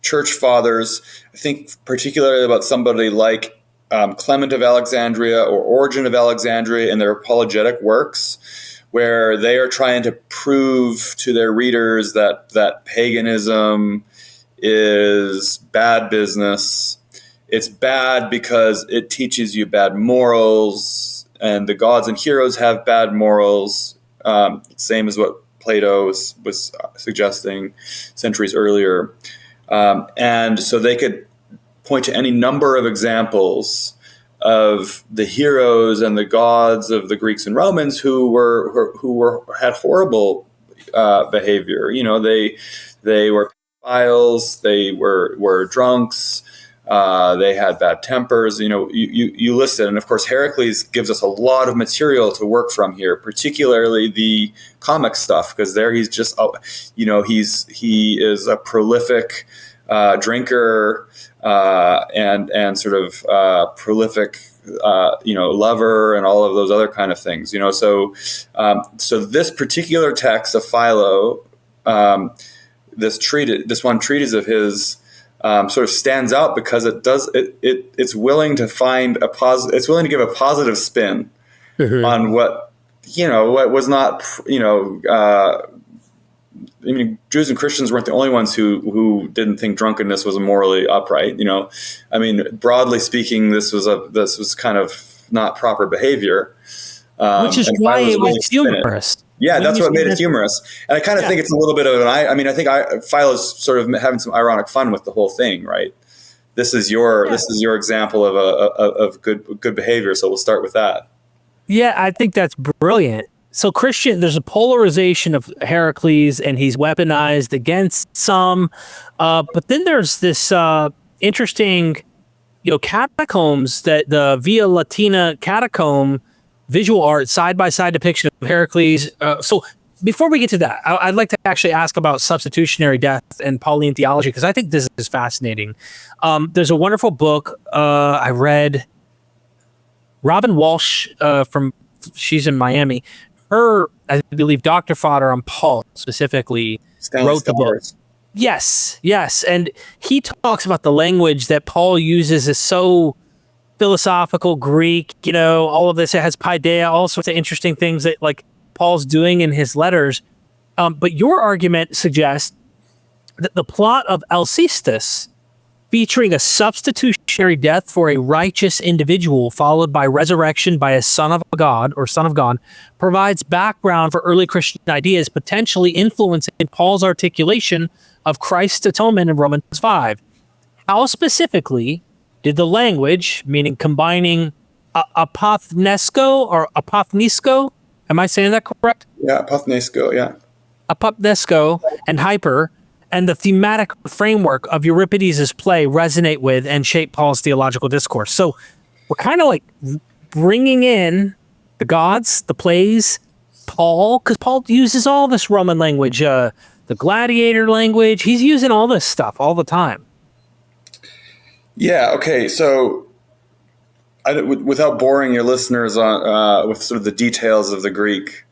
Speaker 1: church fathers, I think particularly about somebody like Clement of Alexandria or Origen of Alexandria in their apologetic works, where they are trying to prove to their readers that paganism is bad business. It's bad because it teaches you bad morals, and the gods and heroes have bad morals, same as what Plato was suggesting centuries earlier. And so they could point to any number of examples of the heroes and the gods of the Greeks and Romans who had horrible behavior. They were pedophiles, they were drunks, they had bad tempers. You list it, and of course Heracles gives us a lot of material to work from here, particularly the comic stuff, because there he's just he is a prolific drinker and sort of prolific lover and all of those other kind of things. So this particular text of Philo, this one treatise of his, sort of stands out because it's willing to find it's willing to give a positive spin on what was not, Jews and Christians weren't the only ones who didn't think drunkenness was morally upright. Broadly speaking, this was kind of not proper behavior,
Speaker 2: which is why it was humorous.
Speaker 1: Yeah, that's what made it humorous. And I kind of think it's a little bit of I think Philo's sort of having some ironic fun with the whole thing, right? This is your example of good behavior, so we'll start with that.
Speaker 2: Yeah, I think that's brilliant. So there's a polarization of Heracles, and he's weaponized against some. But then there's this interesting, catacombs, that the Via Latina catacomb visual art, side-by-side depiction of Heracles. So before we get to that, I'd like to actually ask about substitutionary death and Pauline theology, because I think this is fascinating. There's a wonderful book I read. Robin Walsh, she's in Miami. Her, I believe, Dr. Fodder on Paul specifically wrote the book. Yes. And he talks about the language that Paul uses is so philosophical, Greek, all of this. It has paideia, all sorts of interesting things that like Paul's doing in his letters. But your argument suggests that the plot of Alcestis, featuring a substitutionary death for a righteous individual followed by resurrection by a son of God, provides background for early Christian ideas, potentially influencing Paul's articulation of Christ's atonement in Romans 5. How specifically did the language, meaning combining apothnesko or apothnisko, am I saying that correct?
Speaker 1: Yeah, apothnesko, yeah.
Speaker 2: Apothnesko and hyper, and the thematic framework of Euripides' play resonate with and shape Paul's theological discourse. So we're kind of like bringing in the gods, the plays, Paul, because Paul uses all this Roman language, the gladiator language. He's using all this stuff all the time.
Speaker 1: Yeah. Okay. So, without boring your listeners on with sort of the details of the Greek,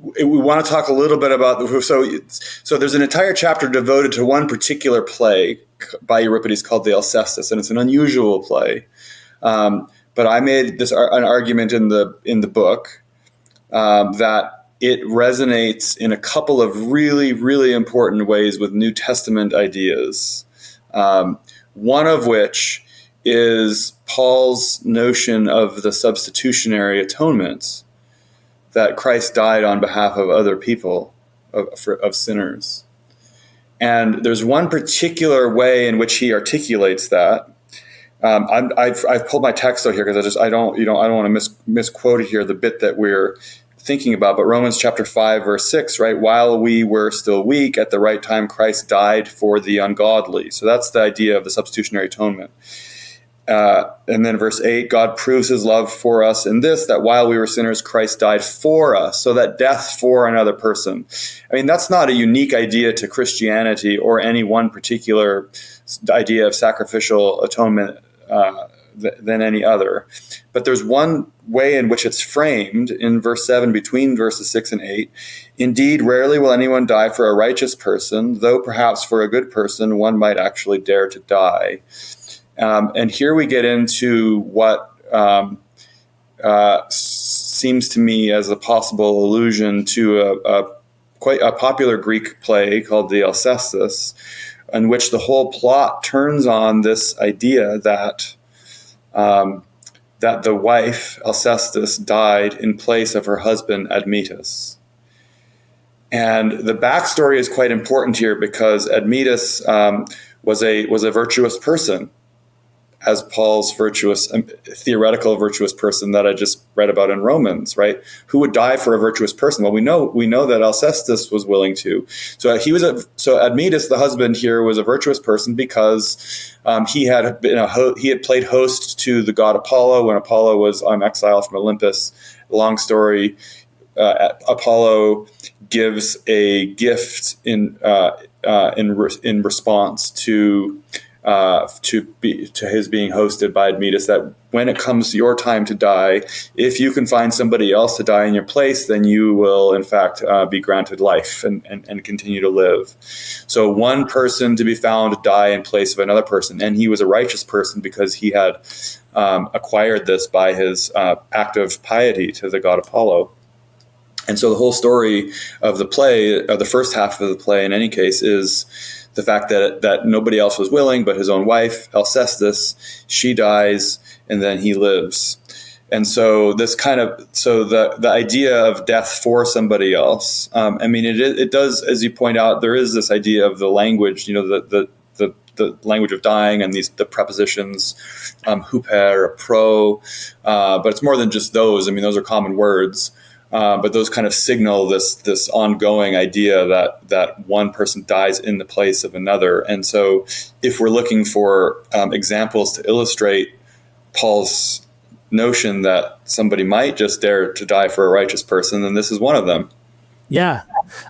Speaker 1: we want to talk a little bit about so there's an entire chapter devoted to one particular play by Euripides called the Alcestis, and it's an unusual play. But I made an argument in the book that it resonates in a couple of really, really important ways with New Testament ideas. One of which is Paul's notion of the substitutionary atonement, that Christ died on behalf of other people, of sinners. And there's one particular way in which he articulates that. I've pulled my text out here because I don't want to misquote here the bit that we're thinking about, but Romans chapter 5, verse 6, right? While we were still weak, at the right time, Christ died for the ungodly. So that's the idea of the substitutionary atonement. And then verse 8, God proves his love for us in this, that while we were sinners, Christ died for us. So that death for another person. That's not a unique idea to Christianity or any one particular idea of sacrificial atonement than any other. But there's one way in which it's framed in verse 7 between verses 6 and 8. Indeed, rarely will anyone die for a righteous person, though perhaps for a good person one might actually dare to die. And here we get into what seems to me as a possible allusion to quite a popular Greek play called the Alcestis, in which the whole plot turns on this idea that the wife, Alcestis, died in place of her husband, Admetus. And the backstory is quite important here because Admetus was a virtuous person, as Paul's theoretical virtuous person that I just read about in Romans, right? Who would die for a virtuous person? Well, we know that Alcestis was willing to. So Admetus, the husband here, was a virtuous person because he had played host to the god Apollo when Apollo was on exile from Olympus. Long story. Apollo gives a gift in response to to his being hosted by Admetus, that when it comes your time to die, if you can find somebody else to die in your place, then you will in fact be granted life and continue to live. So one person to be found to die in place of another person, and he was a righteous person because he had acquired this by his act of piety to the god Apollo. And so the whole story of the play, the first half of the play in any case, is the fact that nobody else was willing but his own wife, Alcestis. She dies, and then he lives. And so the idea of death for somebody else, it does, as you point out, there is this idea of the language, the language of dying and the prepositions, huper, pro, but it's more than just those. I mean, those are common words. But those kind of signal this ongoing idea that one person dies in the place of another. And so if we're looking for examples to illustrate Paul's notion that somebody might just dare to die for a righteous person, then this is one of them.
Speaker 2: Yeah,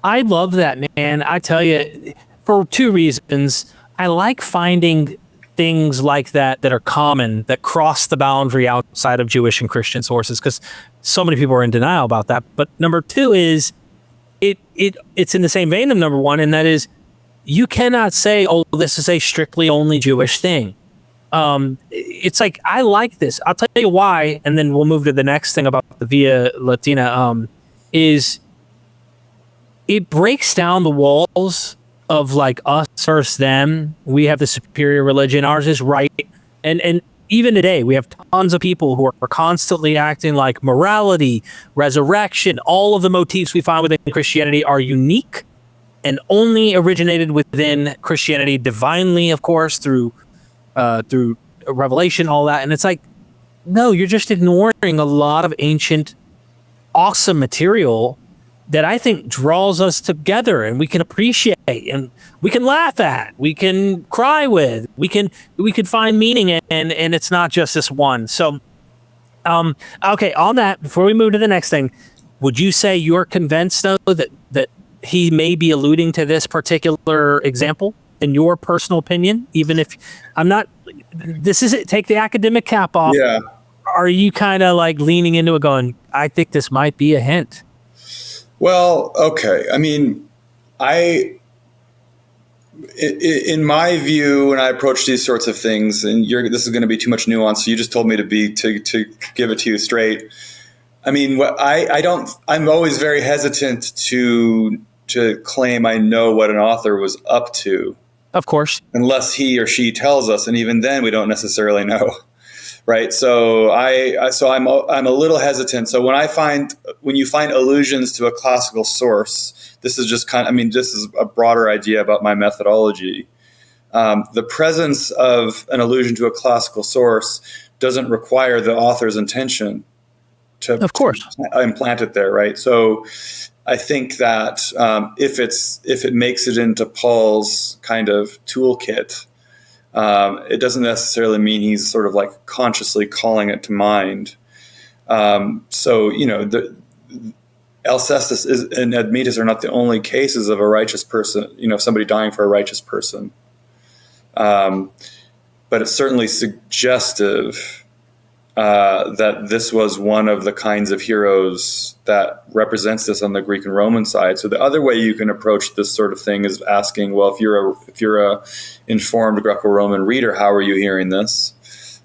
Speaker 2: I love that, man. I tell you, for two reasons. I like finding things like that are common, that cross the boundary outside of Jewish and Christian sources, because so many people are in denial about that. But number two is it's in the same vein of number one, and that is you cannot say, oh, this is a strictly only Jewish thing. It's like, I like this. I'll tell you why, and then we'll move to the next thing about the Via Latina, is it breaks down the walls of like us versus them. We have the superior religion. Ours is right. And even today, we have tons of people who are constantly acting like morality, resurrection, all of the motifs we find within Christianity are unique and only originated within Christianity divinely, of course, through revelation, all that. And it's like, no, you're just ignoring a lot of ancient, awesome material that I think draws us together, and we can appreciate, and we can laugh at, we can cry with, we can find meaning in, and it's not just this one. So, okay, on that, before we move to the next thing, would you say you're convinced though that he may be alluding to this particular example in your personal opinion? Even if I'm not, this is it. Take the academic cap off.
Speaker 1: Yeah.
Speaker 2: Are you kind of like leaning into it, going, I think this might be a hint?
Speaker 1: Well, okay. I mean, in my view, when I approach these sorts of things, and this is going to be too much nuance, so you just told me to give it to you straight. I mean, I'm always very hesitant to claim I know what an author was up to.
Speaker 2: Of course. Unless
Speaker 1: he or she tells us, and even then we don't necessarily know. Right. So I'm a little hesitant. So when you find allusions to a classical source, this is just this is a broader idea about my methodology. The presence of an allusion to a classical source doesn't require the author's intention to implant it there. Right. So I think that if it makes it into Paul's kind of toolkit, it doesn't necessarily mean he's sort of like consciously calling it to mind. The Alcestis and Admetus are not the only cases of a righteous person, somebody dying for a righteous person. But it's certainly suggestive that this was one of the kinds of heroes that represents this on the Greek and Roman side. So the other way you can approach this sort of thing is asking, well, if you're a informed Greco-Roman reader, how are you hearing this?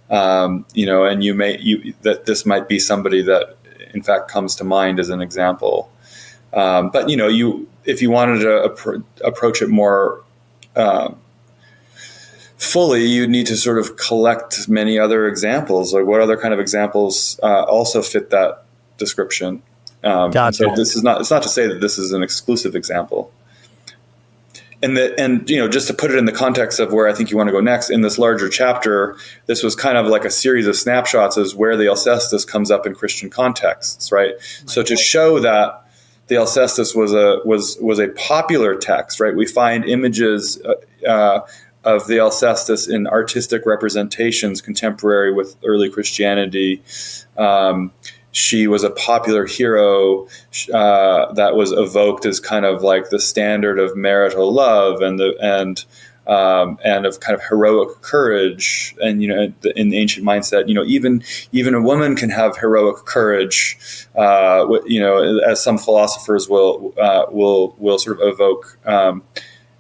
Speaker 1: And that this might be somebody that in fact comes to mind as an example. But if you wanted to approach it more fully, you need to sort of collect many other examples. Like, what other kind of examples also fit that description?
Speaker 2: Gotcha.
Speaker 1: So it's not to say that this is an exclusive example. And just to put it in the context of where I think you want to go next, in this larger chapter, this was kind of like a series of snapshots as where the Alcestis comes up in Christian contexts, right? So to show that the Alcestis was a popular text, right? We find images of the Alcestis in artistic representations contemporary with early Christianity. She was a popular hero that was evoked as kind of like the standard of marital love and and of kind of heroic courage. And in the ancient mindset, even a woman can have heroic courage. As some philosophers will sort of evoke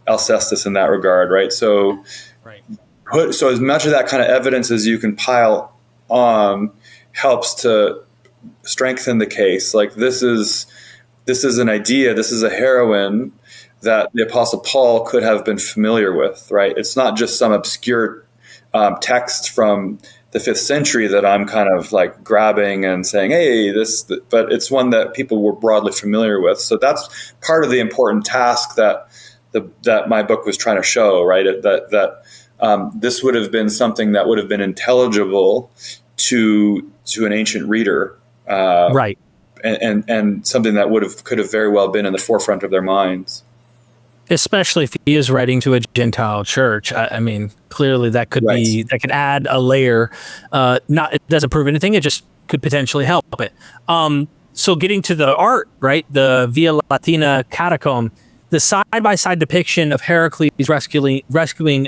Speaker 1: Alcestis in that regard, right? So, so as much of that kind of evidence as you can pile on helps to strengthen the case. Like this is an idea, this is a heroine that the Apostle Paul could have been familiar with, right? It's not just some obscure text from the 5th century that I'm kind of like grabbing and saying, hey, but it's one that people were broadly familiar with. So that's part of the important task that my book was trying to show, right? That this would have been something that would have been intelligible to an ancient reader,
Speaker 2: right?
Speaker 1: And something that could have very well been in the forefront of their minds.
Speaker 2: Especially if he is writing to a Gentile church. I mean, clearly that could that could add a layer. It doesn't prove anything. It just could potentially help it. So getting to the art, right? The Via Latina catacomb, the side-by-side depiction of Heracles rescuing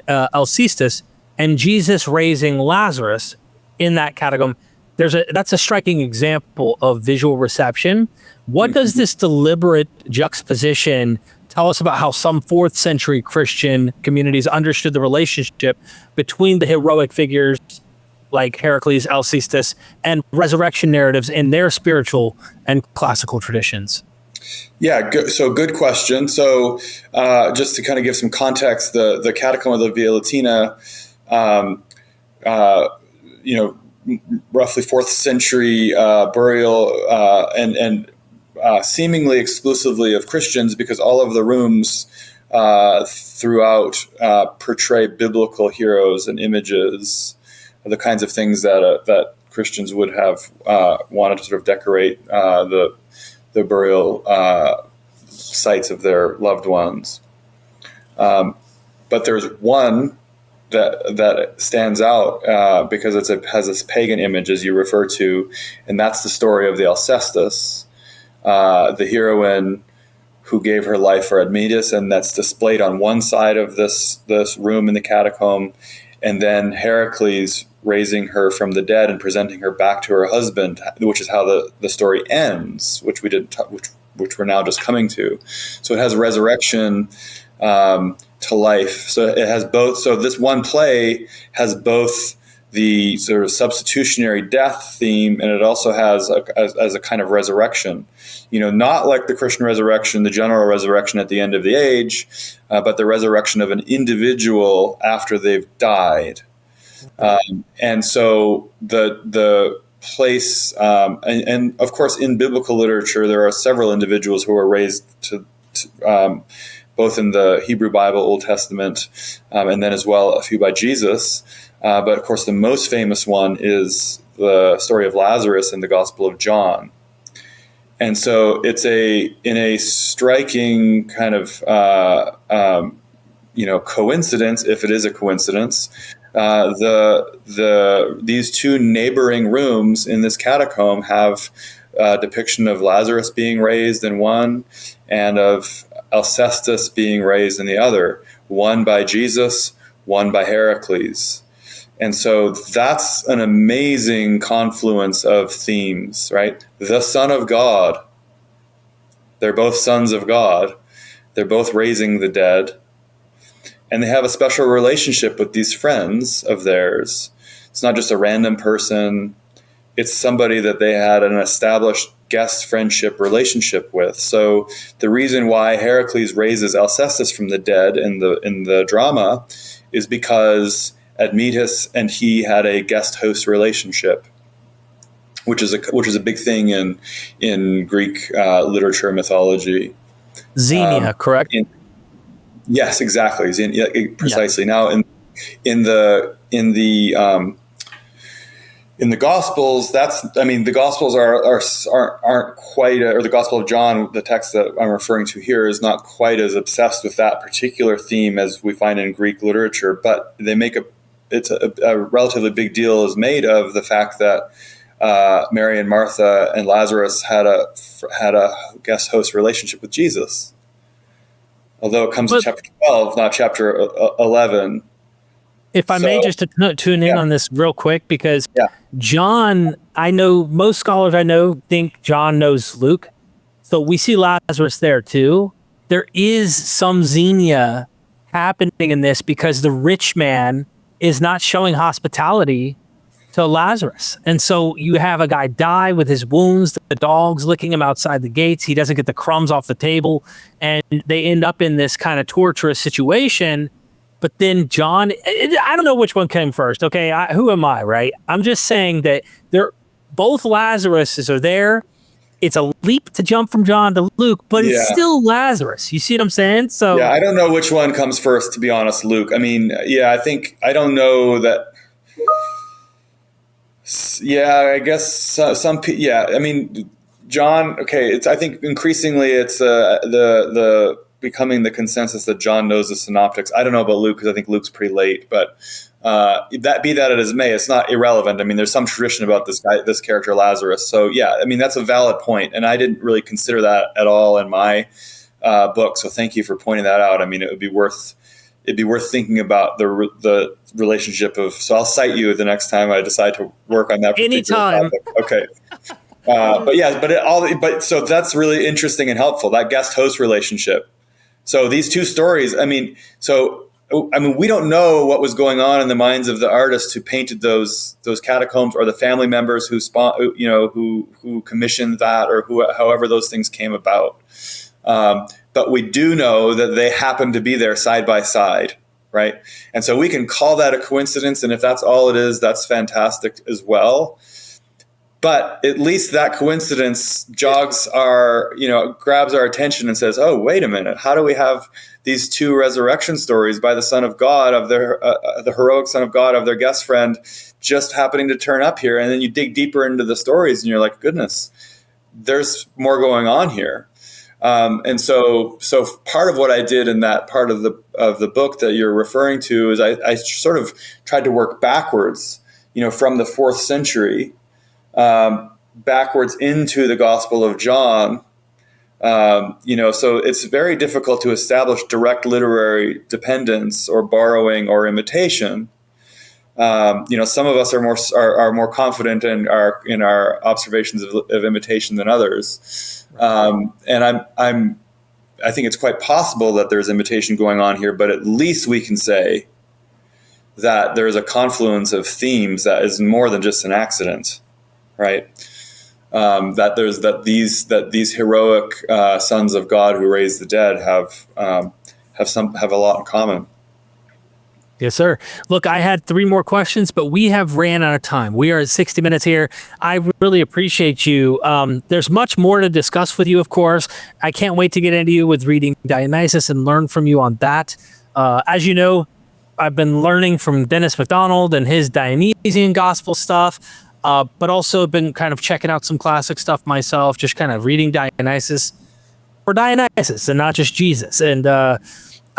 Speaker 2: Alcestis and Jesus raising Lazarus in that catacomb. That's a striking example of visual reception. What does this deliberate juxtaposition tell us about how some 4th century Christian communities understood the relationship between the heroic figures like Heracles, Alcestis, and resurrection narratives in their spiritual and classical traditions?
Speaker 1: Yeah, good question. So just to kind of give some context, the catacomb of the Via Latina, roughly 4th century burial and seemingly exclusively of Christians, because all of the rooms throughout portray biblical heroes and images, the kinds of things that Christians would have wanted to sort of decorate the burial sites of their loved ones. But there's one that stands out because it has this pagan image, as you refer to, and that's the story of the Alcestis, the heroine who gave her life for Admetus, and that's displayed on one side of this room in the catacomb, and then Heracles raising her from the dead and presenting her back to her husband, which is how the story ends, which we're now just coming to. So it has resurrection to life. So it has both. So this one play has both the sort of substitutionary death theme, and it also has as a kind of resurrection. Not like the Christian resurrection, the general resurrection at the end of the age, but the resurrection of an individual after they've died. And so the place, and of course in biblical literature, there are several individuals who are raised to both in the Hebrew Bible, Old Testament, and then as well a few by Jesus. But of course the most famous one is the story of Lazarus in the Gospel of John. And so it's in a striking kind of coincidence, if it is a coincidence. These two neighboring rooms in this catacomb have a depiction of Lazarus being raised in one and of Alcestis being raised in the other, one by Jesus, one by Heracles. And so that's an amazing confluence of themes, right? The Son of God. They're both sons of God. They're both raising the dead. And they have a special relationship with these friends of theirs. It's not just a random person. It's somebody that they had an established guest friendship relationship with. So the reason why Heracles raises Alcestis from the dead in the drama is because Admetus and he had a guest host relationship, which is a big thing in Greek literature and mythology.
Speaker 2: Xenia, correct?
Speaker 1: Yes, exactly. Precisely. Yeah. Now, in the Gospels, the Gospels aren't quite, or the Gospel of John, the text that I'm referring to here, is not quite as obsessed with that particular theme as we find in Greek literature. But they make a relatively big deal is made of the fact that Mary and Martha and Lazarus had a guest host relationship with Jesus. although it comes in chapter 12, not chapter 11.
Speaker 2: If I may just tune in on this real quick, because John, I know most scholars I know think John knows Luke. So we see Lazarus there too. There is some xenia happening in this because the rich man is not showing hospitality to Lazarus. And so you have a guy die with his wounds, the dogs licking him outside the gates. He doesn't get the crumbs off the table. And they end up in this kind of torturous situation. But then John, I don't know which one came first. Okay, who am I, right? I'm just saying that both Lazaruses are there. It's a leap to jump from John to Luke, but it's still Lazarus. You see what I'm saying? So
Speaker 1: I don't know which one comes first, to be honest, Luke. I mean, I don't know that. Yeah, I guess some. Yeah, I mean, John. Okay, I think increasingly it's the becoming the consensus that John knows the synoptics. I don't know about Luke because I think Luke's pretty late, but that as it may, it's not irrelevant. I mean, there's some tradition about this character Lazarus. So I mean, that's a valid point, and I didn't really consider that at all in my book. So thank you for pointing that out. I mean, it'd be worth thinking about the relationship of. So I'll cite you the next time I decide to work on that particular topic. Okay. So that's really interesting and helpful, that guest host relationship. So these two stories, I mean, we don't know what was going on in the minds of the artists who painted those catacombs, or the family members who commissioned that, or however those things came about. But we do know that they happened to be there side by side, right? And so we can call that a coincidence, and if that's all it is, that's fantastic as well. But at least that coincidence grabs our attention and says, oh, wait a minute, how do we have these two resurrection stories by the Son of God, of the heroic Son of God, of their guest friend, just happening to turn up here? And then you dig deeper into the stories and you're like, goodness, there's more going on here. And so part of what I did in that part of the book that you're referring to is I sort of tried to work backwards, from the 4th century, backwards into the Gospel of John. So it's very difficult to establish direct literary dependence or borrowing or imitation. Some of us are more confident in our observations of imitation than others, and I think it's quite possible that there's imitation going on here. But at least we can say that there is a confluence of themes that is more than just an accident, right? That these heroic sons of God who raised the dead have a lot in common.
Speaker 2: Yes, sir. Look, I had 3 more questions, but we have ran out of time. We are at 60 minutes here. I really appreciate you. There's much more to discuss with you, of course. I can't wait to get into you with reading Dionysus and learn from you on that. As you know, I've been learning from Dennis MacDonald and his Dionysian gospel stuff, but also been kind of checking out some classic stuff myself, just kind of reading Dionysus for Dionysus and not just Jesus. And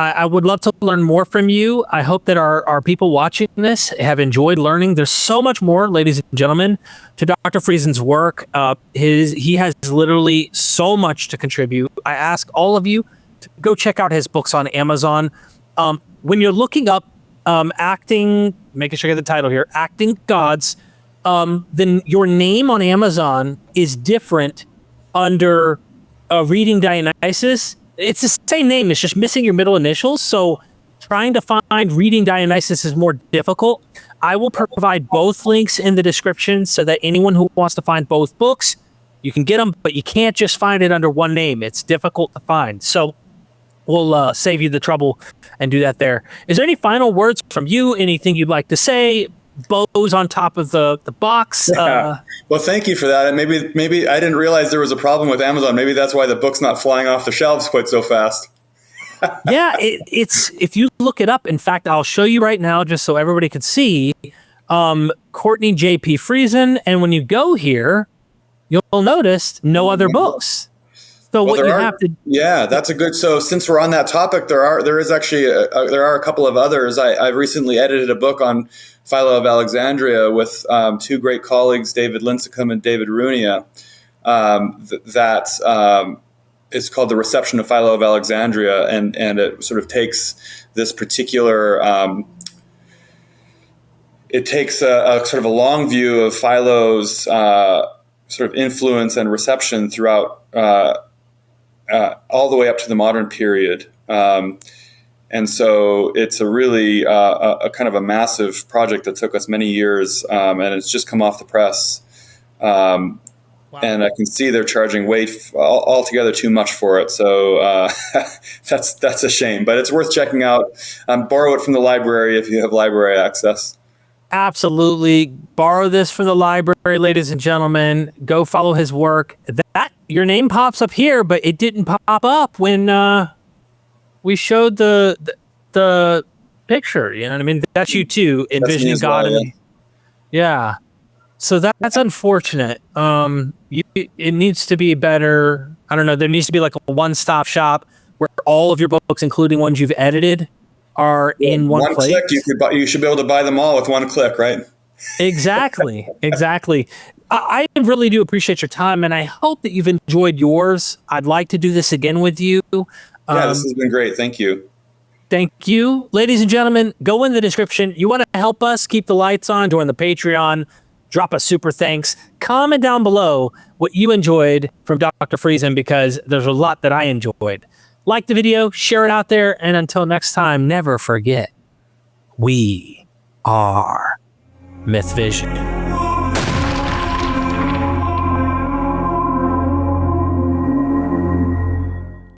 Speaker 2: I would love to learn more from you. I hope that our people watching this have enjoyed learning. There's so much more, ladies and gentlemen, to Dr. Friesen's work. He has literally so much to contribute. I ask all of you to go check out his books on Amazon. When you're looking up acting, making sure you get the title here, Acting Gods, then your name on Amazon is different under Reading Dionysus. It's the same name, it's just missing your middle initials. So trying to find Reading Dionysus is more difficult. I will provide both links in the description so that anyone who wants to find both books, you can get them, but you can't just find it under one name. It's difficult to find. So we'll save you the trouble and do that there. Is there any final words from you? Anything you'd like to say? Bows on top of the box.
Speaker 1: Well, thank you for that. And maybe I didn't realize there was a problem with Amazon. Maybe that's why the book's not flying off the shelves quite so fast.
Speaker 2: Yeah, it's if you look it up. In fact, I'll show you right now just so everybody can see. Courtney J.P. Friesen, and when you go here, you'll notice no other books. So that's a good. So since we're on that topic, there are a couple of others. I've recently edited a book on Philo of Alexandria with 2 great colleagues, David Lincecum and David Runia,
Speaker 1: it's called The Reception of Philo of Alexandria, and it sort of takes this particular it takes a sort of a long view of Philo's sort of influence and reception throughout all the way up to the modern period. And so it's a really a kind of a massive project that took us many years, and it's just come off the press. Wow. And I can see they're charging way altogether too much for it. So that's a shame, but it's worth checking out. Borrow it from the library if you have library access.
Speaker 2: Absolutely. Borrow this from the library, ladies and gentlemen. Go follow his work. That your name pops up here, but it didn't pop up when we showed the picture. You know what I mean? That's you too, envisioning God.
Speaker 1: Well,
Speaker 2: yeah. So that's unfortunate. It needs to be better. I don't know. There needs to be like a one-stop shop where all of your books, including ones you've edited, are in one place.
Speaker 1: Click, you should be able to buy them all with one click, right?
Speaker 2: Exactly. I really do appreciate your time, and I hope that you've enjoyed yours. I'd like to do this again with you.
Speaker 1: This has been great. Thank you.
Speaker 2: Thank you. Ladies and gentlemen, go in the description. You want to help us keep the lights on, join the Patreon, drop a super thanks. Comment down below what you enjoyed from Dr. Friesen, because there's a lot that I enjoyed. Like the video, share it out there, and until next time, never forget, we are MythVision.